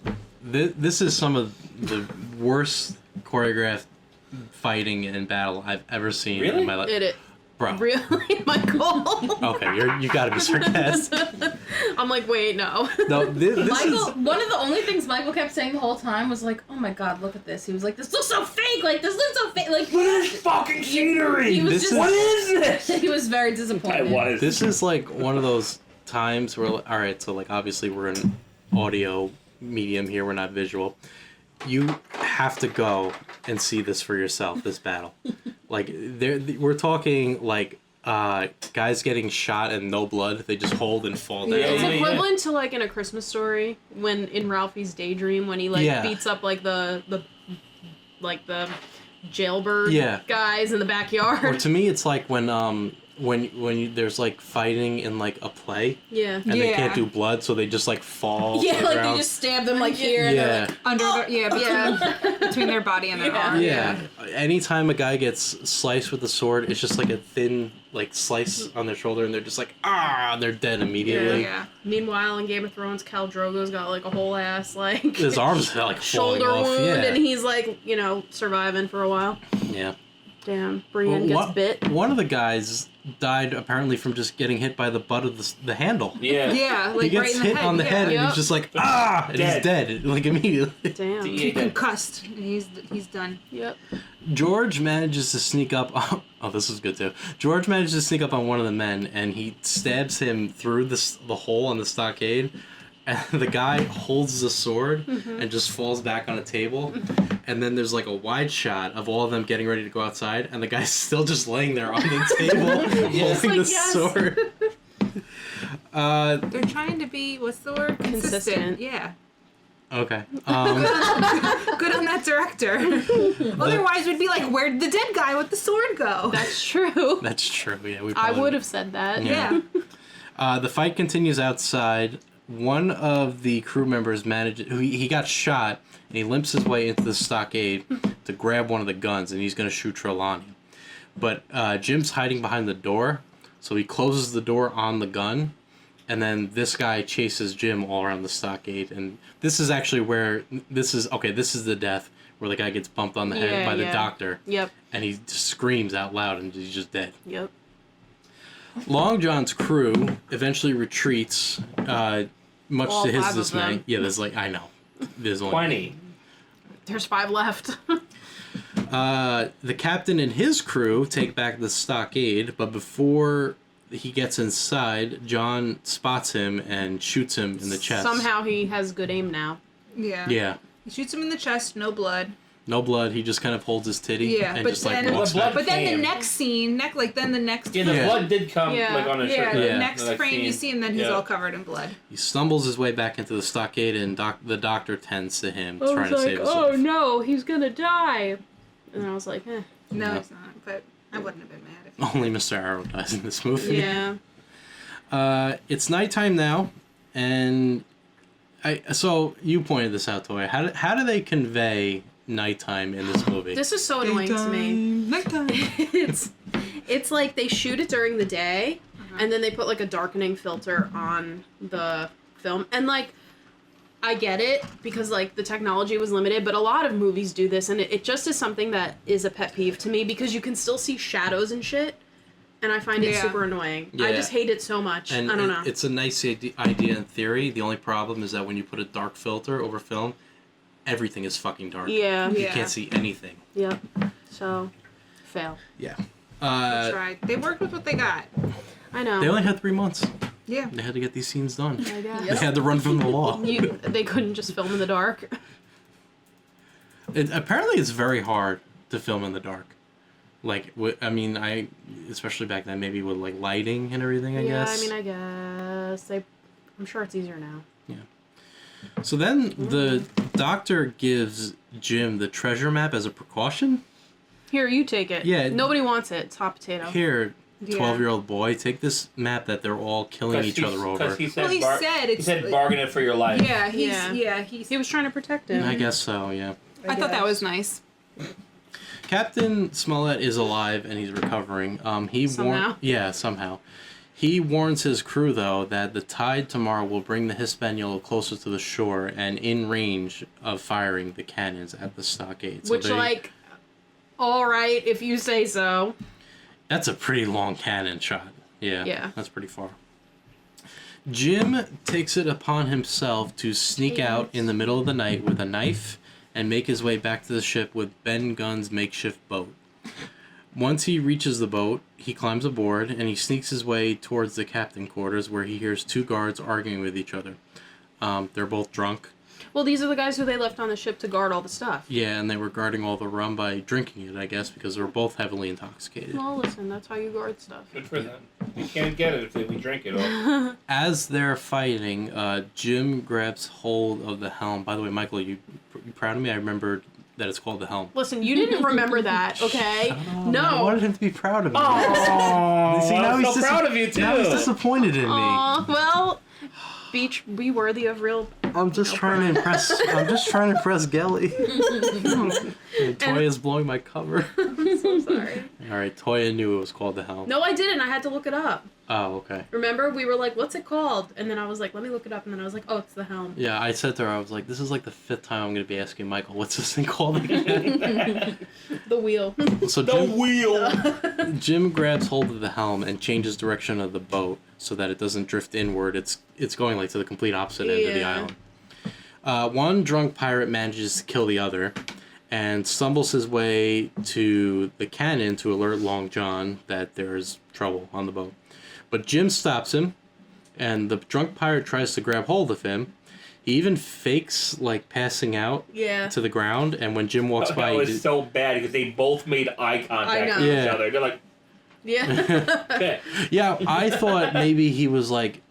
this is some of the worst choreographed fighting in battle I've ever seen in my life. Bro. Really, Michael? Okay, you gotta be sarcastic. I'm like, wait, no. No, this Michael, is... one of the only things Michael kept saying the whole time was like, "Oh my God, look at this." He was like, "This looks so fake. Like this looks so fake. Like Look at this fucking scenery. He was What is this? He was very disappointed. I was. This is like one of those times where, alright, so like obviously we're in audio medium here, we're not visual. You have to go and see this for yourself, this battle. Like, we're talking like guys getting shot and no blood. They just hold and fall down. It's equivalent to like in A Christmas Story when in Ralphie's Daydream when he beats up like the jailbird guys in the backyard. Or to me, it's like when there's like fighting in like a play Yeah. and they can't Yeah. do blood, so they just like fall. to Yeah, the like ground. they just stab them like here. And they're Yeah. like, Under between their body and their arm. Yeah. Anytime a guy gets sliced with a sword, it's just like a thin like slice on their shoulder, and they're just like and they're dead immediately. Yeah. Meanwhile, in Game of Thrones, Khal Drogo's got like a whole ass like His arms are like falling shoulder off. wound, Yeah. and he's like surviving for a while. Yeah. Damn, Brienne gets bit. One of the guys died apparently from just getting hit by the butt of the handle. Yeah. Yeah, He like gets right in the hit head. on the head and Yep. he's just like and he's dead like immediately. Damn. Yeah. He's concussed. And he's done. Yep. George manages to sneak up. Oh, this is good too. George manages to sneak up on one of the men and he stabs him through the hole on the stockade. And the guy holds the sword and just falls back on a table. And then there's like a wide shot of all of them getting ready to go outside, and the guy's still just laying there on the table holding like, the yes. sword. They're trying to be, what's the word? Consistent. Yeah. Okay. Good on that director. Otherwise, we'd be like, where'd the dead guy with the sword go? That's true. That's true. Yeah, we. I probably- would have said that. Yeah. Yeah. The fight continues outside. One of the crew members he got shot, and he limps his way into the stockade to grab one of the guns, and he's going to shoot Trelawney. But Jim's hiding behind the door, so he closes the door on the gun, and then this guy chases Jim all around the stockade. And this is actually where this is the death where the guy gets bumped on the head by the doctor, Yep. and he just screams out loud, and he's just dead. Yep. Long John's crew eventually retreats, much All to his 5 of dismay. them. Yeah, there's like, I know. There's only 20. There's 5 left. The captain and his crew take back the stockade, but before he gets inside, John spots him and shoots him in the chest. Somehow he has good aim now. Yeah. Yeah. He shoots him in the chest, no blood. No blood, he just kind of holds his titty Yeah, and but just like then- walks Blood- back. But then the Damn. next scene, Yeah, the Yeah. blood did come Yeah. like on his Yeah, shirt. Yeah. the next like, frame you see him, then he's Yeah. all covered in blood. He stumbles his way back into the stockade and the doctor tends to him, I trying was to like, save his oh life. no, he's gonna die. And I was like, No, No. he's not. But I wouldn't have been mad if Only Mr. Arrow dies in this movie. yeah. It's nighttime now, and so you pointed this out, Toy. How do they convey nighttime in this movie? This is so annoying to me. Nighttime. It's like they shoot it during the day, and then they put like a darkening filter on the film, and like I get it because like the technology was limited, but a lot of movies do this, and it just is something that is a pet peeve to me because you can still see shadows and shit, and I find it Yeah. super annoying. Yeah. I just hate it so much. And I don't know. It's a nice idea in theory. The only problem is that when you put a dark filter over film, everything is fucking dark. Yeah. You Yeah. can't see anything. Yep. So, fail. Yeah. Tried. They worked with what they got. I know. They only had 3 months. Yeah. They had to get these scenes done. I guess. They had to run from the law. They couldn't just film in the dark. Apparently, it's very hard to film in the dark. Like, I especially back then, maybe with like lighting and everything. I guess. I guess I'm sure it's easier now. So then the doctor gives Jim the treasure map as a precaution. Here, you take it. Yeah. Nobody wants it. It's hot potato. Here, Yeah. 12-year-old boy, take this map that they're all killing each other over. Because he said, Well, he said he it's said like- bargain it for your life. Yeah, He was trying to protect him. I guess so, yeah. I thought that was nice. Captain Smollett is alive and he's recovering. Somehow. Somehow. He warns his crew, though, that the tide tomorrow will bring the Hispaniola closer to the shore and in range of firing the cannons at the stockade. So Which, all right, if you say so. that's a pretty long cannon shot. Yeah. Yeah. That's pretty far. Jim takes it upon himself to sneak out in the middle of the night with a knife and make his way back to the ship with Ben Gunn's makeshift boat. Once he reaches the boat, he climbs aboard and he sneaks his way towards the captain quarters where he hears 2 guards arguing with each other. They're both drunk. Well, these are the guys who they left on the ship to guard all the stuff. Yeah, and they were guarding all the rum by drinking it, I guess, because they were both heavily intoxicated. Well, listen, that's how you guard stuff. Good for them. You can't get it if we drink it all. As they're fighting, Jim grabs hold of the helm. By the way, Michael, you proud of me? I remembered that it's called the helm. Listen, you didn't remember that, okay? I No. wanted him to be proud of me. Oh, See, now I'm he's so proud of you too. Now he's disappointed in me. Aw, well, be worthy of real. I'm just trying to impress. I'm just trying to impress Gelly. And Toya's blowing my cover. I'm so sorry. All right, Toya knew it was called the helm. No, I didn't. I had to look it up. Oh, okay. Remember, we were like, "What's it called?" And then I was like, "Let me look it up." And then I was like, "Oh, it's the helm." Yeah, I said to her, I was like, "This is like the 5th time I'm gonna be asking Michael, what's this thing called again?" The wheel. So The wheel. Jim grabs hold of the helm and changes direction of the boat so that it doesn't drift inward. It's going like to the complete opposite end of the Yeah. island. One drunk pirate manages to kill the other and stumbles his way to the cannon to alert Long John that there's trouble on the boat. But Jim stops him, and the drunk pirate tries to grab hold of him. He even fakes like passing out Yeah. to the ground, and when Jim walks by, That he was did- so bad because they both made eye contact know. with each Yeah. other. They're like, Yeah. okay. Yeah, I thought maybe he was like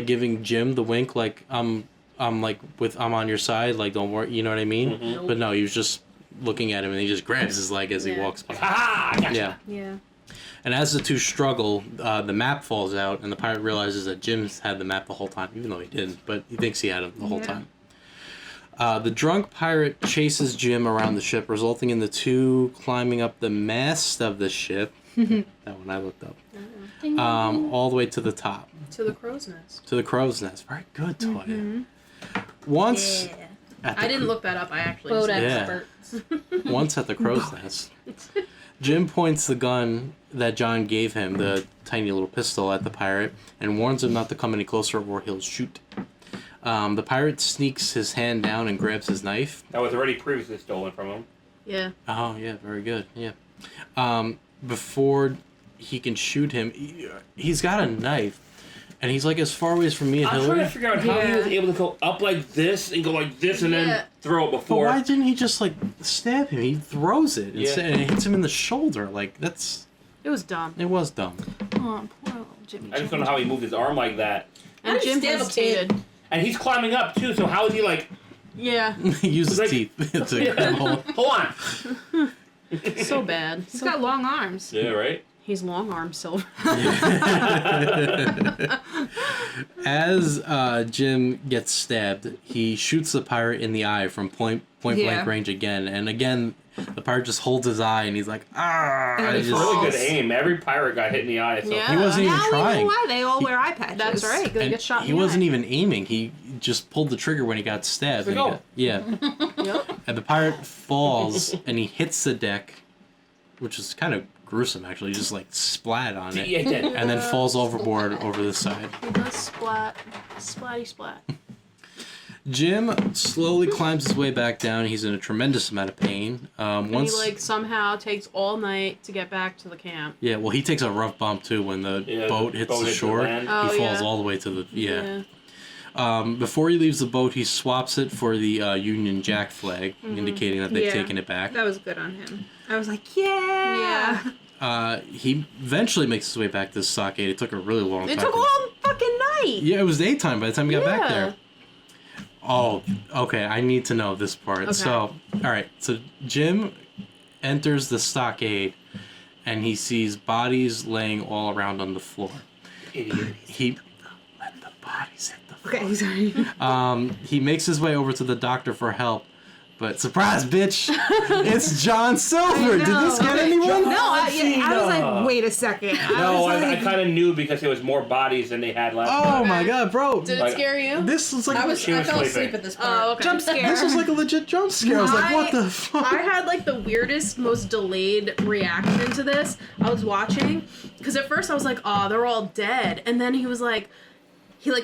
giving Jim the wink, like I'm on your side, like don't worry, you know what I mean? Mhm. But no, he was just looking at him and he just grabs his leg as he Yeah. walks by. Ha ha! Yeah, Yeah. and as the two struggle, the map falls out, and the pirate realizes that Jim's had the map the whole time, even though he didn't, but he thinks he had it the whole Yeah. time. The drunk pirate chases Jim around the ship, resulting in the two climbing up the mast of the ship. That one I looked up. All the way to the top. To the crow's nest. To the crow's nest. Very good, Toya. Mm-hmm. Once Yeah. at the I didn't look that up. I actually. Boat just- Yeah. experts. once at the crow's nest, Jim points the gun that John gave him, the tiny little pistol, at the pirate and warns him not to come any closer or he'll shoot. The pirate sneaks his hand down and grabs his knife. That was already previously stolen from him. Yeah. Oh, yeah, very good. Yeah. Before he can shoot him, he's got a knife. And he's like as far away as from me and I'm trying Hillary. to figure out how he Yeah. was able to go up like this and go like this and Yeah. then throw it But before. why didn't he just like stab him? He throws it Yeah. and it hits him in the shoulder. Like that's It was dumb. it was dumb. Oh, poor little Jimmy. I just don't know how he moved his arm like that. And How do you Jim stab a hesitated. And he's climbing up too, so how is he like, Yeah. He uses Like- teeth to grab hold. hold on. So bad. He's got long arms. Yeah, right? He's long arm silver. As Jim gets stabbed, he shoots the pirate in the eye from point blank Yeah. range again, and again the pirate just holds his eye and he's like, ah! And I he It's just- really good Falls. aim. Every pirate got hit in the eye. So. Yeah. He wasn't even Now we know trying. why they all wear eye patches. That's right. Gonna And get shot in he the wasn't eye. even aiming. He just pulled the trigger when he got stabbed. Like, and he oh. got- yeah. Yep. And the pirate falls and he hits the deck, which is kind of gruesome actually. He just like splat on it. Yeah, he did. And then falls overboard over the side. He does splat. Splatty splat. Jim slowly climbs his way back down. He's in a tremendous amount of pain. And Once, he like somehow takes all night to get back to the camp. yeah, well, he takes a rough bump too when the Yeah, boat hits the shore. land. Oh, He falls yeah. all the way to the Before he leaves the boat, he swaps it for the Union Jack flag, indicating that they've Yeah. taken it back. That was good on him. I was like, yeah. He eventually makes his way back to the stockade. It took a really long It time. took all fucking night. Yeah, it was daytime by the time he got back Yeah. there. Oh, okay. I need to know this part. Okay. So, all right. So Jim enters the stockade, and he sees bodies laying all around on the floor. Idiot. He let the bodies hit the floor. Okay, sorry. He makes his way over to the doctor for help, but surprise, bitch! It's John Silver. Did this get anyone? No, I was Cena. like, wait a second. No, was I like, kind of knew because there was more bodies than they had last Oh time. my god, bro! Did it Like- scare you? This was like I She was fell sleeping. asleep at this part. Oh, okay. jump scare. this was like a legit jump scare. I was like, what the I fuck? had like the weirdest, most delayed reaction to this. I was watching because at first I was like, "Oh, they're all dead," and then he like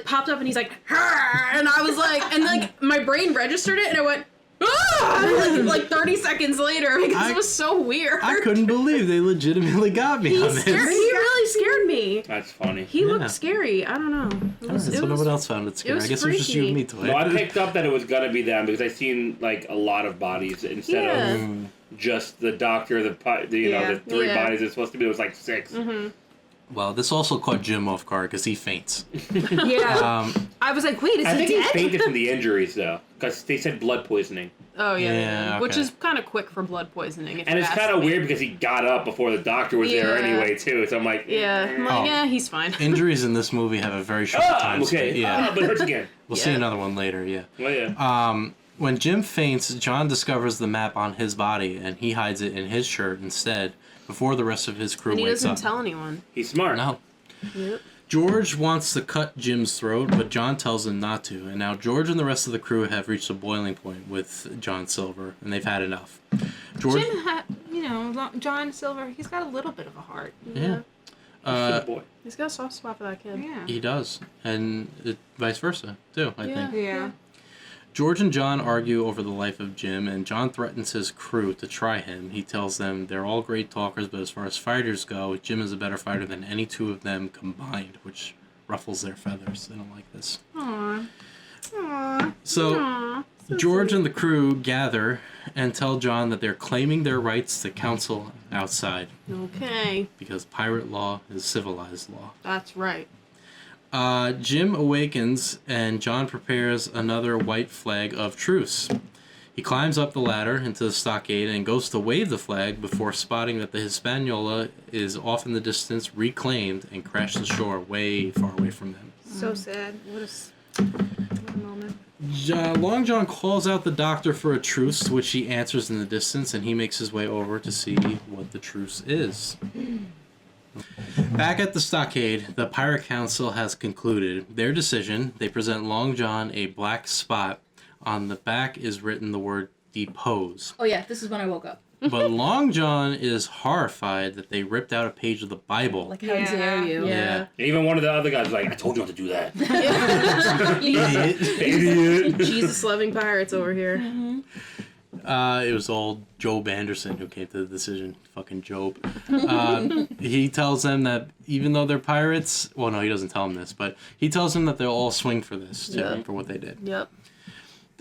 popped up and he's like, "Arr!" And I was like, and like my brain registered it, and I went, "Ah!" like 30 seconds later because it was so weird. I couldn't believe they legitimately got me He on scared. this. He really scared me. That's funny. He Yeah. looked scary. I don't know. It Alright, was, so it no was one else found it scary. was I guess it was just you and me, Toy. No, I picked up that it was gonna be them because I seen like a lot of bodies instead Yeah. of just the doctor, the Yeah. the three Yeah. bodies it's supposed to be. It was like 6. Well, this also caught Jim off guard because he faints. yeah. Um, I was like, wait, is I he think he dead? fainted from the injuries though, because they said blood poisoning. Oh yeah, Yeah, which okay. is kind of quick for blood poisoning. If And you it's ask kind of me. weird because he got up before the doctor was there Yeah. anyway, too. So I'm like, Yeah, I'm like, Oh. yeah, he's fine. Injuries in this movie have a very short time. okay. Yeah. But it hurts again. We'll see Yeah. another one later, yeah. Oh, yeah. When Jim faints, John discovers the map on his body, and he hides it in his shirt instead, before the rest of his crew And he wakes doesn't up. tell anyone. He's smart. No. Yep. George wants to cut Jim's throat, but John tells him not to, and now George and the rest of the crew have reached a boiling point with John Silver, and they've had enough. George, John Silver, he's got a little bit of a heart. yeah, Good boy. He's got a soft spot for that kid. Yeah. he does, and vice versa too. I think. Yeah. George and John argue over the life of Jim, and John threatens his crew to try him. He tells them they're all great talkers, but as far as fighters go, Jim is a better fighter than any two of them combined, which ruffles their feathers. They don't like this. Aww. Aww. So, Aw. George and the crew gather and tell John that they're claiming their rights to counsel outside, Okay, because pirate law is civilized law. that's right. Jim awakens, and John prepares another white flag of truce. He climbs up the ladder into the stockade and goes to wave the flag before spotting that the Hispaniola is off in the distance, reclaimed, and crashes ashore way far away from them. So sad. What a moment. Long John calls out the doctor for a truce, to which he answers in the distance, and he makes his way over to see what the truce is. Back at the stockade, the Pirate Council has concluded their decision. They present Long John a black spot. On the back is written the word depose. Oh yeah, this is when I woke up. But Long John is horrified that they ripped out a page of the Bible. Like, how Yeah. dare you? Yeah. Even one of the other guys was like, I told you not to do that. Idiot. Idiot. Jesus-loving pirates over here. It was old Job Anderson who came to the decision. Fucking Job. He tells them that even though they're pirates, well, no, he doesn't tell them this, but he tells them that they'll all swing for this, too, Yeah. for what they did. Yep.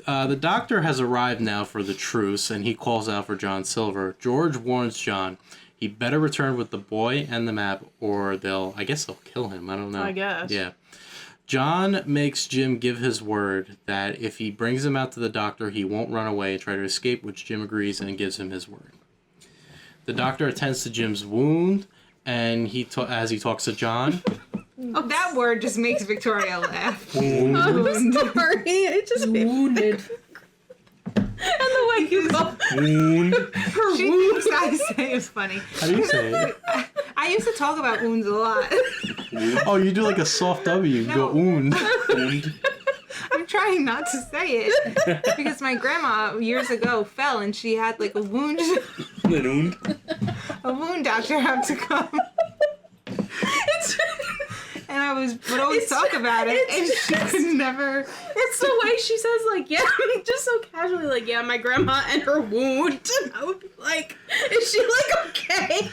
The doctor has arrived now for the truce, and he calls out for John Silver. George warns John he better return with the boy and the map, or they'll kill him. I don't know. I guess. Yeah. John makes Jim give his word that if he brings him out to the doctor, he won't run away and try to escape, which Jim agrees and gives him his word. The doctor attends to Jim's wound, and as he talks to John. Oh, that word just makes Victoria laugh. I'm sorry. It just Wounded. and the way you go. Wound. Her She wound. thinks I say it's funny. How do you say it? I used to talk about wounds a lot. Oh, you do like a soft W. You go No. wound. Wound. I'm trying not to say it because my grandma years ago fell and she had like a wound. Wound. A wound doctor had to come. And I would always talk about it, and she could never. It's the way she says, like, yeah, just so casually, like, yeah, my grandma and her wound. And I would be like, is she, like, okay?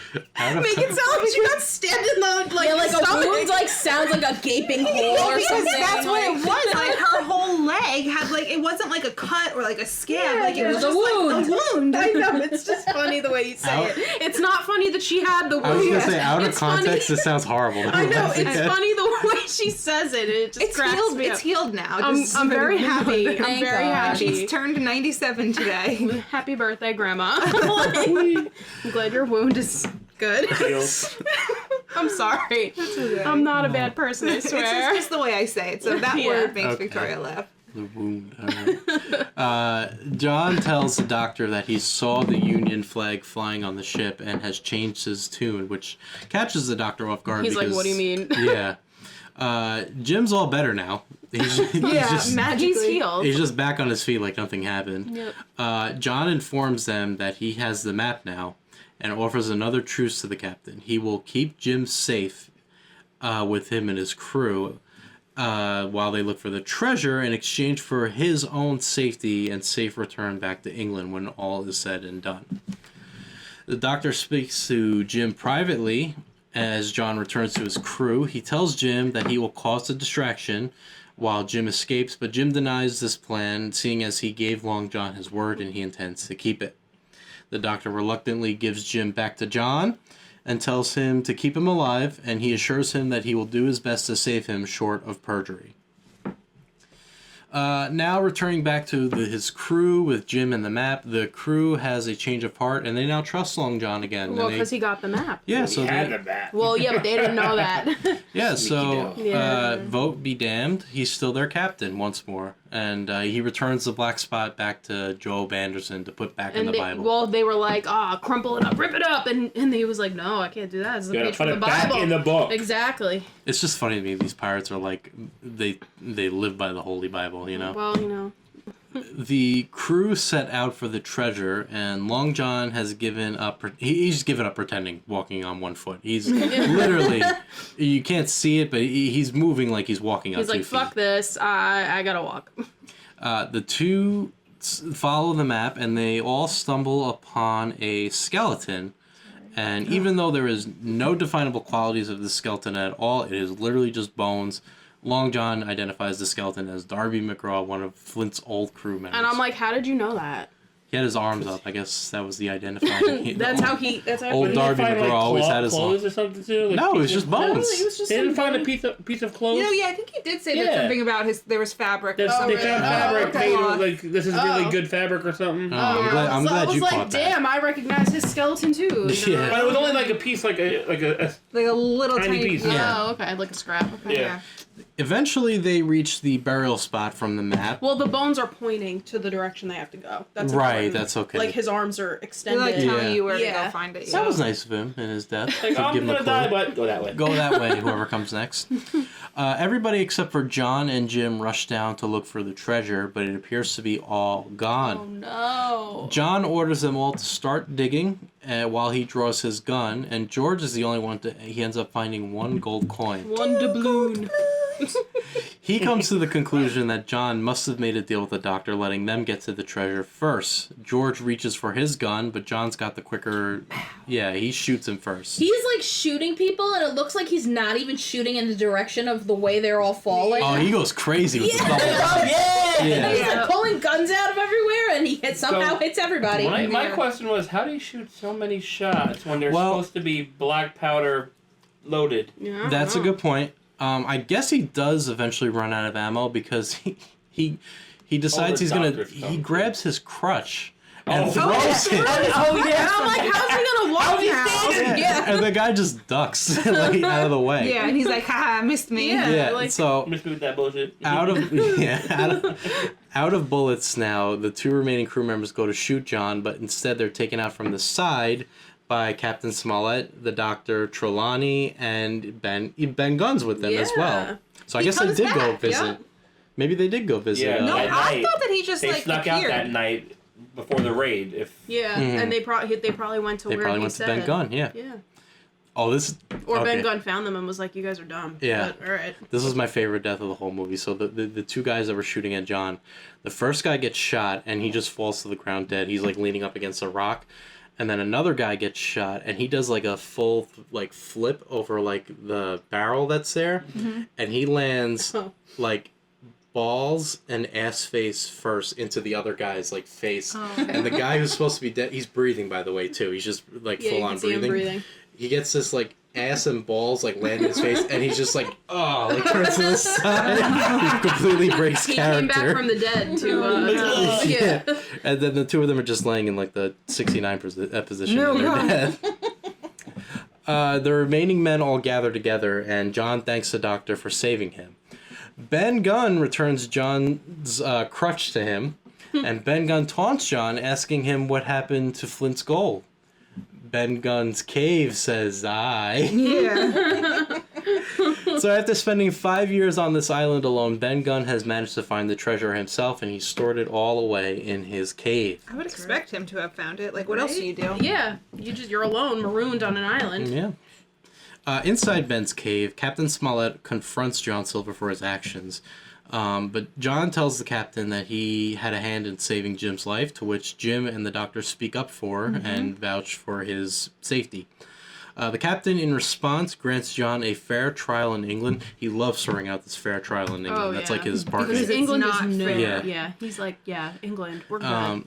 Make it sound like she got stabbed in the, like, Yeah, like a stomach. wound like sounds like a gaping hole or Because something. that's what like, it was. Like her whole leg had like it wasn't like a cut or like a scab. Yeah, like it yeah. was It was just a like a wound. I know, it's just funny the way you say Out- it. It's not funny that she had the wound. I was gonna say, out of It's funny- context, this sounds horrible. I know, it's funny the way she says it. It just It's cracks healed. me It's up. healed now. I'm Just very for the happy. record. I'm Thank very God. happy. She's turned 97 today. Happy birthday, Grandma. I'm glad your wound is good. Heals. I'm sorry. I'm not a bad person, I It's swear. just the way I say it. So that Yeah. word makes Okay. Victoria laugh. The wound. Alright. John tells the doctor that he saw the Union flag flying on the ship and has changed his tune, which catches the doctor off guard. He's like, because, what do you mean? Yeah. Jim's all better now. He's He's healed. he's just back on his feet like nothing happened. Yep. John informs them that he has the map now and offers another truce to the captain. He will keep Jim safe with him and his crew while they look for the treasure in exchange for his own safety and safe return back to England when all is said and done. The doctor speaks to Jim privately as John returns to his crew. He tells Jim that he will cause a distraction while Jim escapes, but Jim denies this plan, seeing as he gave Long John his word and he intends to keep it. The doctor reluctantly gives Jim back to John and tells him to keep him alive, and he assures him that he will do his best to save him short of perjury. Now returning back to his crew with Jim and the map, the crew has a change of heart, and they now trust Long John again. Well, and because he got the map. yeah, He so had they, the bat. Well, yeah, but they didn't know that. yeah, so Sneaky vote be damned, he's still their captain once more, and he returns the black spot back to Job Anderson to put back in the Bible. Well, they were like, crumple it up, rip it up, and he was like, no, I can't do that. It's the You gotta page put from the it back Bible. in the book. Exactly. It's just funny to me. These pirates are like they live by the Holy Bible, you know. Well, you know. The crew set out for the treasure, and Long John has given up. He's given up pretending, walking on one foot. He's literally, you can't see it, but he's moving like he's walking on 2 feet. He's like, fuck this, I gotta walk. The two follow the map, and they all stumble upon a skeleton. And even though there is no definable qualities of the skeleton at all, it is literally just bones. Long John identifies the skeleton as Darby McGraw, one of Flint's old crew members. And I'm like, how did you know that? He had his arms up. I guess that was the identifying. That's how he. Old Darby Didn't they find, McGraw always had his clothes or something too. Like No, it was pieces- just bones. No, it was just They didn't some find a bone. piece of clothes. You know, yeah, I think he did say that Yeah. something about there was fabric. They or something. found really? fabric Oh, okay. made of, like this is really Oh. good fabric or something. Oh, I'm glad, I'm So I glad was you like, caught that. damn, I recognize his skeleton too. You know? Yeah. But it was only like a piece, like a Like a little Tiny tiny piece. Yeah. Oh, okay, like a scrap. Okay. Yeah. Eventually, they reach the burial spot from the map. Well, the bones are pointing to the direction they have to go. That's Right, important. that's okay. Like his arms are They're extended. like telling Yeah. you where to Yeah. go find it. That was nice of him in his death. like to I'm give him a gonna die, clue. but go that way. Go that way, whoever comes next. Everybody except for John and Jim rush down to look for the treasure, but it appears to be all gone. Oh no. John orders them all to start digging while he draws his gun, and George is the only one he ends up finding one gold coin. One doubloon. He comes to the conclusion that John must have made a deal with the doctor, letting them get to the treasure first. George reaches for his gun, but John's got the quicker... Yeah, he shoots him first. He's like shooting people, and it looks like he's not even shooting in the direction of the way they're all falling. Oh, he goes crazy with the double yeah! Yeah. And he's like pulling guns out of everywhere, and he somehow hits everybody. My question was, how do you shoot so many shots when they're Well- supposed to be black powder loaded? Yeah, That's a good point. I guess he does eventually run out of ammo because he decides he's gonna... doctors come. He grabs his crutch and Oh. throws it. Oh And I'm like, how's he gonna walk now? Yeah. And the guy just ducks like, out of the way. Yeah, and he's like, haha, missed me. Yeah. Yeah, like- so... Miss me with that bullshit. Out of bullets now, the two remaining crew members go to shoot John, but instead they're taken out from the side by Captain Smollett, the Doctor Trelawney, and Ben Gunn's with them as well. Yeah. So I He guess they comes did go back, visit. yeah. Maybe they did go visit. Yeah, No, At I night. thought that he just They like snuck appeared. out that night before the raid. If Yeah, Mhm. and they probably went to they where probably he went said. to Ben Gunn. Yeah. Yeah. Oh, this. Or okay. Ben Gunn found them and was like, "You guys are dumb." Yeah. But, all right. This was my favorite death of the whole movie. So the two guys that were shooting at John, the first guy gets shot and he just falls to the ground dead. He's like leaning up against a rock. And then another guy gets shot and he does like a full like flip over like the barrel that's there. Mm-hmm. And he lands Oh. like balls and ass face first into the other guy's like face. Oh. And the guy who's supposed to be dead, he's breathing by the way too. He's just like Yeah, full you on can see him breathing. He gets this like ass and balls like land in his face, and he's just like, oh, like turns to the side. He completely breaks He character. came back from the dead to. yeah. And then the two of them are just laying in like the 69 position No, in their God. death. The remaining men all gather together, and John thanks the doctor for saving him. Ben Gunn returns John's crutch to him, and Ben Gunn taunts John, asking him what happened to Flint's gold. Ben Gunn's cave, says I. Yeah. So after spending 5 years on this island alone, Ben Gunn has managed to find the treasure himself, and he stored it all away in his cave. I would expect him to have found it. Like, what else do you do? Yeah, you're alone, marooned on an island. Yeah. Inside Ben's cave, Captain Smollett confronts John Silver for his actions. But John tells the captain that he had a hand in saving Jim's life, to which Jim and the doctor speak up for and vouch for his safety. The captain, in response, grants John a fair trial in England. He loves throwing out this fair trial in England. Oh, That's yeah. like his part. Because it's England is not new. fair. Yeah. He's like, England, we're good.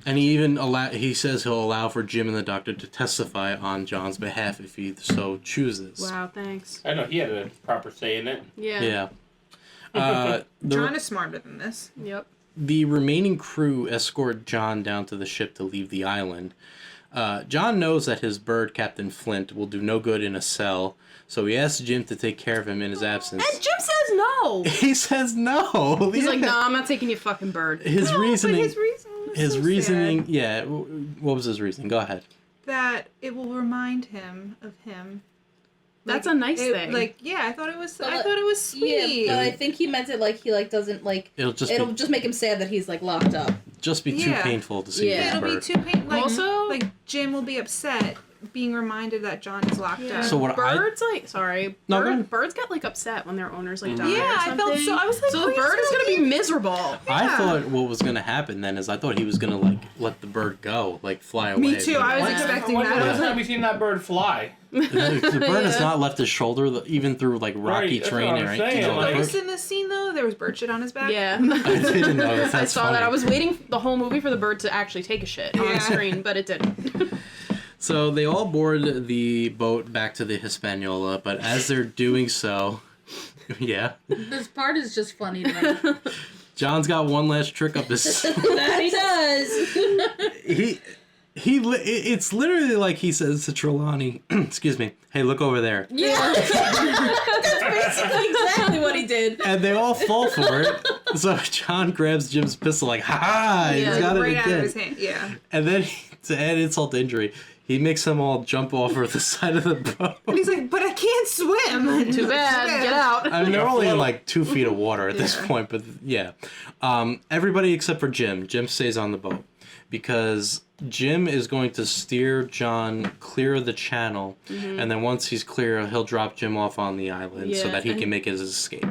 And he even he says he'll allow for Jim and the doctor to testify on John's behalf if he so chooses. Wow, thanks. I know he had a proper say in it. Yeah. Yeah. John is smarter than this. Yep. The remaining crew escort John down to the ship to leave the island. John knows that his bird, Captain Flint, will do no good in a cell, so he asks Jim to take care of him in his absence. And Jim says no. He says no. He's like, "Nah, I'm not taking you, fucking bird." His reasoning. His reasoning. sad. Yeah. What was his reasoning? Go ahead. That it will remind him of him. That's a nice thing. Like, yeah, I thought it was. I But- thought it was sweet. Yeah, but I think he meant it like he like doesn't like. It'll just make him sad that he's like locked up. be too Yeah. painful to see Yeah. this It'll be bird. too painful. Like, Also- like Jim will be upset being reminded that John is locked up. So what birds No, go ahead. birds get like upset when their owners like die. Yeah, or I something. felt so. I was like, So the please bird is don't gonna be leave. miserable. I Yeah. thought what was gonna happen then is I thought he was gonna like let the bird go, like fly away. Me too. I was Yeah. expecting When that. have we seen that bird fly? The bird has not left his shoulder, even through like rocky Right, that's terrain. what I'm Right? saying, You know, like- the Notice bird- in this scene though, there was bird shit on his back. Yeah. I didn't know that. I That's saw funny. that. I was waiting the whole movie for the bird to actually take a shit Yeah. on screen, but it didn't. So they all board the boat back to the Hispaniola, but as they're doing so, yeah, This part is just funny to me. John's got one last trick up his. That he does. It's literally like he says to Trelawney, excuse me, hey, look over there. Yeah. That's basically exactly what he did. And they all fall for it. So John grabs Jim's pistol like, ha ha, Yeah, he's got Right it out of again. his hand. Yeah. And then, to add insult to injury, he makes them all jump over the side of the boat. And he's like, but I can't swim. Too bad. Get out. I mean, they're only in like 2 feet of water at this point, but yeah. Everybody except for Jim. Jim stays on the boat because Jim is going to steer John clear of the channel, and then once he's clear, he'll drop Jim off on the island so Yeah, that he and- can make his escape.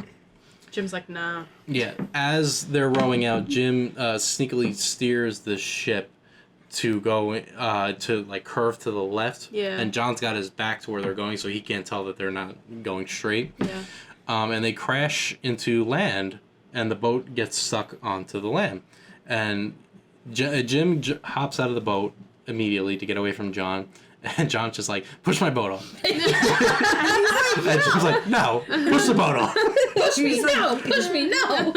Jim's like, nah. Yeah, as they're rowing out, Jim sneakily steers the ship to go to like curve to the left. Yeah. And John's got his back to where they're going, so he can't tell that they're not going straight. Yeah. And they crash into land, and the boat gets stuck onto the land. And Jim hops out of the boat immediately to get away from John. And John's just like, push my boat off. And Jim's like, no, push the boat off. Push me, no. Push me, no.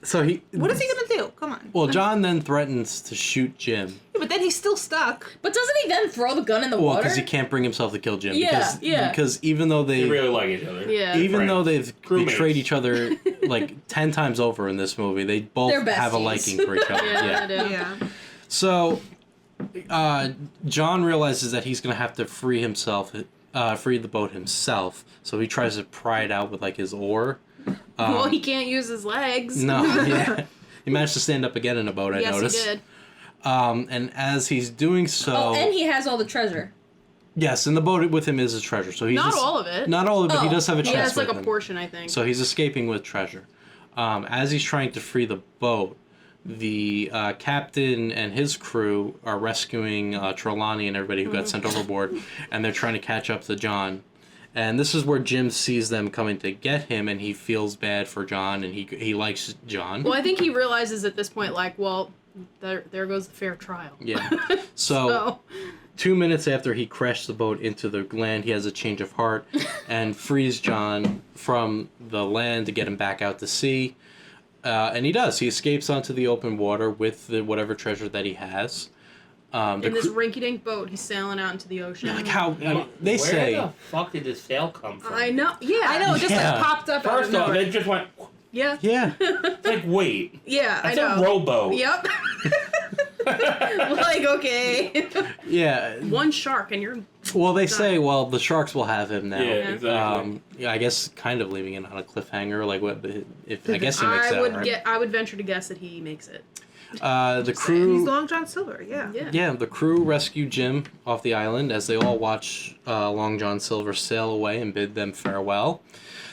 So he. What is he gonna do? Come on. Well, John then threatens to shoot Jim. Yeah, but then he's still stuck. But doesn't he then throw the gun in the Well, water? because he can't bring himself to kill Jim. Yeah, because, yeah. Because even though They they, really like each other. Yeah. even Friends. though they've Crewmates. betrayed each other like 10 times over in this movie, they both They're have a besties. liking for each other. Yeah, they do. Yeah. So, John realizes that he's gonna have to free the boat himself. So he tries to pry it out with like his oar. Well, he can't use his legs. No, yeah. He managed to stand up again in a boat. I Yes, noticed. he did. And as he's doing so, Oh, and he has all the treasure. yes, in the boat with him is his treasure. So he's Not just- all of it. Not all of it, but he Oh, does have a He chest has like with a him. portion, I think. So he's escaping with treasure. As he's trying to free the boat, the captain and his crew are rescuing Trelawney and everybody who got sent overboard, and they're trying to catch up to John. And this is where Jim sees them coming to get him, and he feels bad for John, and he likes John. Well, I think he realizes at this point, like, well, there goes the fair trial. Yeah. So, So 2 minutes after he crashed the boat into the land, he has a change of heart and frees John from the land to get him back out to sea. And he does. He escapes onto the open water with whatever treasure that he has. in this rinky-dink boat, he's sailing out into the ocean. Like how I mean, they Where say. the fuck did this sail come from? I know. Yeah. I know. It just Yeah. like popped up. out First of off, nowhere. it just went. Yeah. Yeah. It's like, wait, Yeah, that's I know. a rowboat. Yep. Like, okay. Yeah. One shark and you're... Well, they say, well, the sharks will have him now. Yeah, exactly. Yeah, I guess kind of leaving it on a cliffhanger. Like, what if I guess he makes I it would out, right? I would venture to guess that he makes it. The He's crew. Long John Silver. Yeah. Yeah. Yeah, the crew rescue Jim off the island as they all watch Long John Silver sail away and bid them farewell.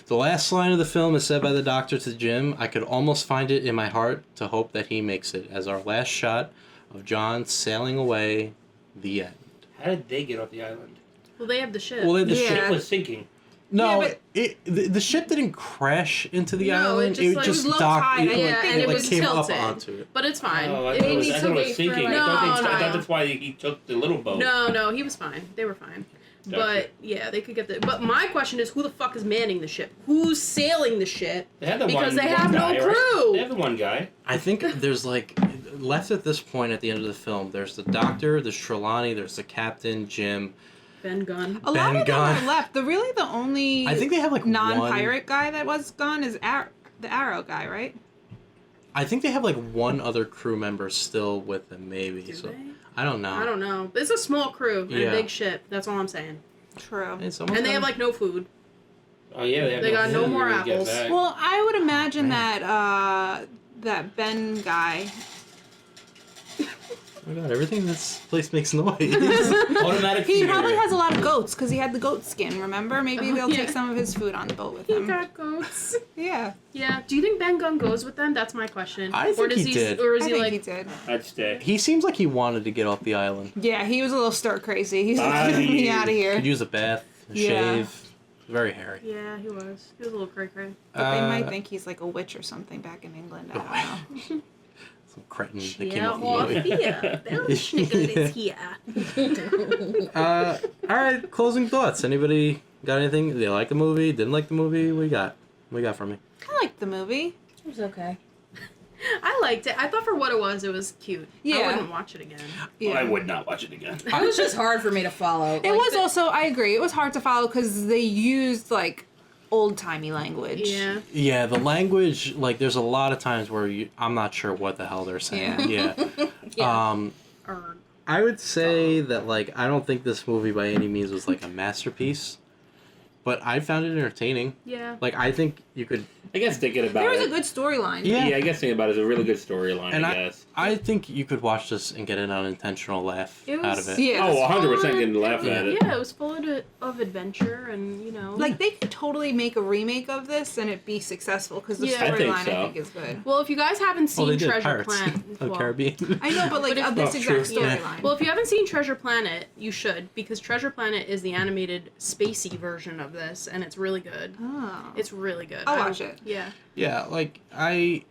The last line of the film is said by the doctor to Jim, "I could almost find it in my heart to hope that he makes it," as our last shot of John sailing away, the end. How did they get off the island? Well, they have the ship. Well, the Yeah. ship It was sinking. No, Yeah, the ship didn't crash into the No, it island. just, like, was low docked. tide, It, yeah, like, and it was came tilted. up onto it. But it's fine. Oh, I It- thought needs it to was wait for, sinking. like- I thought No. that's why he took the little boat. no, he was fine. They were fine. But yeah, they could get the. But my question is, who the fuck is manning the ship? Who's sailing the ship? They have the Because one, they one have guy, no right? crew. They have the one guy. I think there's like left at this point at the end of the film. There's the doctor, there's Trelawney, there's the captain, Jim. Ben Gunn. A lot Ben of them Gunn. are left. The only I think they have like non-pirate guy that was gone is the Arrow guy, right? I think they have like one other crew member still with them, maybe. Do so they? I don't know. I don't know. It's a small crew and Yeah. a big ship. That's all I'm saying. True. It's And they have like no food. Oh yeah, They got no food more when we get apples. back. Well, I would imagine Man. that Ben guy. Oh my god, everything in this place makes noise. Automatic He feeder. probably has a lot of goats because he had the goat skin. Remember? Maybe Oh, they'll yeah. take some of his food on the boat with He him. got goats. Yeah, Yeah. Do you think Ben Gunn goes with them? That's my question. I think he did. Or is I he think like? he did. I'd stay. He seems like he wanted to get off the island. Yeah, he was a little stir crazy. He's like, Bodies. get me out of here. Could use a bath, a Yeah. shave. Very hairy. Yeah, he was. He was a little cray cray. But they Uh, might think he's like a witch or something back in England. I don't know. Some cretin that came Yeah, off the or movie. fear. Belschnickel is here. All right, closing thoughts. Anybody got anything? Did they like the movie? Didn't like the movie? What you got? What you got for me? I liked the movie. It was okay. I liked it. I thought for what it was cute. I Yeah. wouldn't watch it again. Yeah. I would not watch it again. It was just hard for me to follow. It was also, I agree, it was hard to follow because they used like old timey language. Yeah. Yeah, the language, like, there's a lot of times where I'm not sure what the hell they're saying. Yeah. Yeah. Or I would say that, like, I don't think this movie by any means was, like, a masterpiece, but I found it entertaining. yeah. Like, I think you could, I guess thinking about There was it. a good storyline. Yeah. Yeah, I guess thinking about it is a really good storyline. and I guess. I think you could watch this and get an unintentional laugh It out was- of it. Yeah. Oh, 100% fun. getting laugh at it. Yeah, it was full of adventure and, you know. Like they could totally make a remake of this and it be successful because the Yeah. I think storyline so. I think is good. well, if you guys haven't Oh, seen they did Treasure Pirates Planet, of the well, Caribbean. I know, but like But if- of this Oh, exact true. storyline. well, if you haven't seen Treasure Planet, you should because Treasure Planet is the animated spacey version of this, and it's really good. Oh. It's really good. I'll I- watch it. Yeah. Yeah, like, I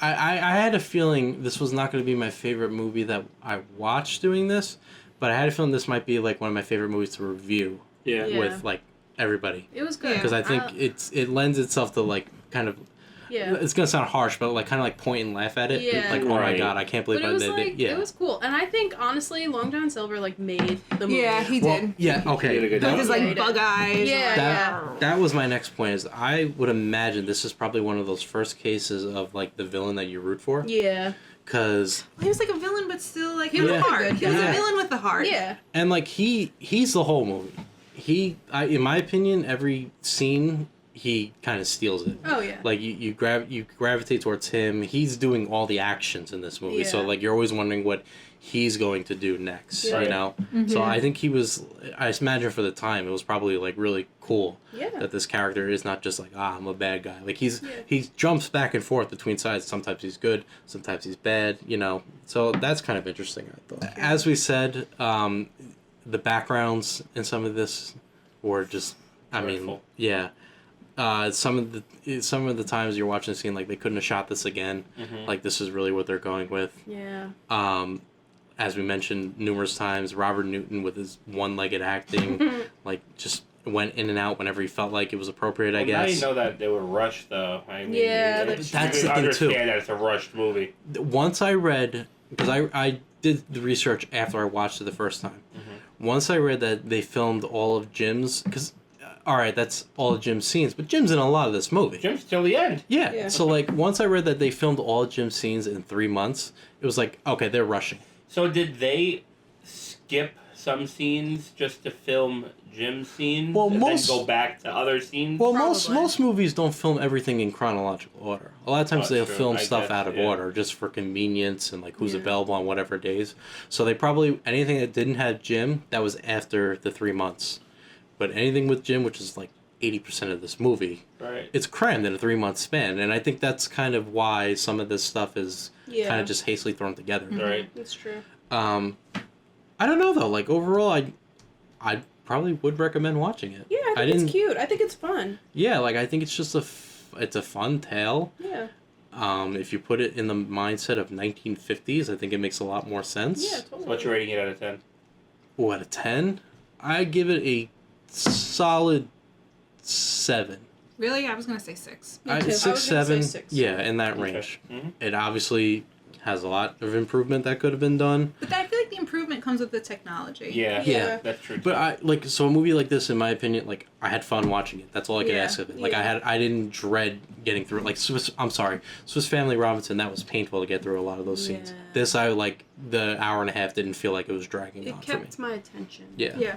had a feeling this was not going to be my favorite movie that I watched doing this, but I had a feeling this might be, like, one of my favorite movies to review Yeah. Yeah. with, like, everybody. It was good. Because I think Uh, it lends itself to, like, kind of, yeah. it's going to sound harsh, but, like, kind of, like, point and laugh at it. Yeah. Like, oh my Right. god, I can't believe But it was like yeah. it was cool, and I think honestly, Long John Silver like made the movie. Yeah, he Well, did. yeah, okay. He did a good that- With his Yeah, he like did. bug eyes. Yeah, that, that was my next point, is I would imagine this is probably one of those first cases of, like, the villain that you root for. Yeah. Because, He was like a villain, but still like He with was a a heart. good He was guy. a villain with a heart. Yeah. and, like, he's the whole movie. In my opinion, every scene, he kind of steals it. Oh yeah. Like, you gravitate towards him. He's doing all the actions in this movie, so, Yeah. like, you're always wondering what he's going to do next, Yeah. you know? So I think I imagine for the time, it was probably, like, really cool Yeah. that this character is not just like, I'm a bad guy. Like, Yeah. he jumps back and forth between sides. Sometimes he's good, sometimes he's bad, you know? So that's kind of interesting, I thought. As we said, the backgrounds in some of this were just, I mean, Dreadful. yeah. Some of the times you're watching the scene, like, they couldn't have shot this again. Like, this is really what they're going with. Yeah. As we mentioned numerous times, Robert Newton with his one-legged acting, like, just went in and out whenever he felt like it was appropriate, I Well, now guess. you know that they were rushed, though. I mean, Yeah, you that's true. That's can the thing, too. understand that it's a rushed movie. Once I read, because I did the research after I watched it the first time. Once I read that they filmed all of Jim's, because, all right, that's all of Jim's scenes, but Jim's in a lot of this movie. Jim's till the end. Yeah. Yeah. So, like, once I read that they filmed all of Jim's scenes in 3 months, it was like, okay, they're rushing. So did they skip some scenes just to film Jim's scenes? Well, and most- then go back to other scenes? Well, Probably. most movies don't film everything in chronological order. A lot of times Oh, they'll true. film I stuff guess, out of yeah. order just for convenience and, like, who's Yeah. available on whatever days. So they probably, anything that didn't have Jim, that was after the 3 months. But anything with Jim, which is like 80% of this movie, Right. it's crammed in a 3 month span. And I think that's kind of why some of this stuff is Yeah. kind of just hastily thrown together. Right. That's true. I don't know though. Like, overall, I probably would recommend watching it. Yeah, I think it's cute. I think it's fun. Yeah, like, I think it's just it's a fun tale. Yeah. If you put it in the mindset of 1950s, I think it makes a lot more sense. Yeah, totally. So what's your rating it out of 10? Ooh, out of 10? I give it a solid 7. Really? I was gonna say 6. Me too. I was 6, gonna say 7. 6. Yeah, in that Okay. range. Mhm. It obviously has a lot of improvement that could have been done. But I feel like the improvement comes with the technology. Yeah, Yeah. that's true. But too. so a movie like this, in my opinion, like I had fun watching it. That's all I could Yeah. ask of it. Like Yeah. I didn't dread getting through it. Like Swiss Family Robinson. That was painful to get through a lot of those scenes. Yeah. This, I like the hour and a half didn't feel like it was dragging It on for me. kept my attention. Yeah. Yeah.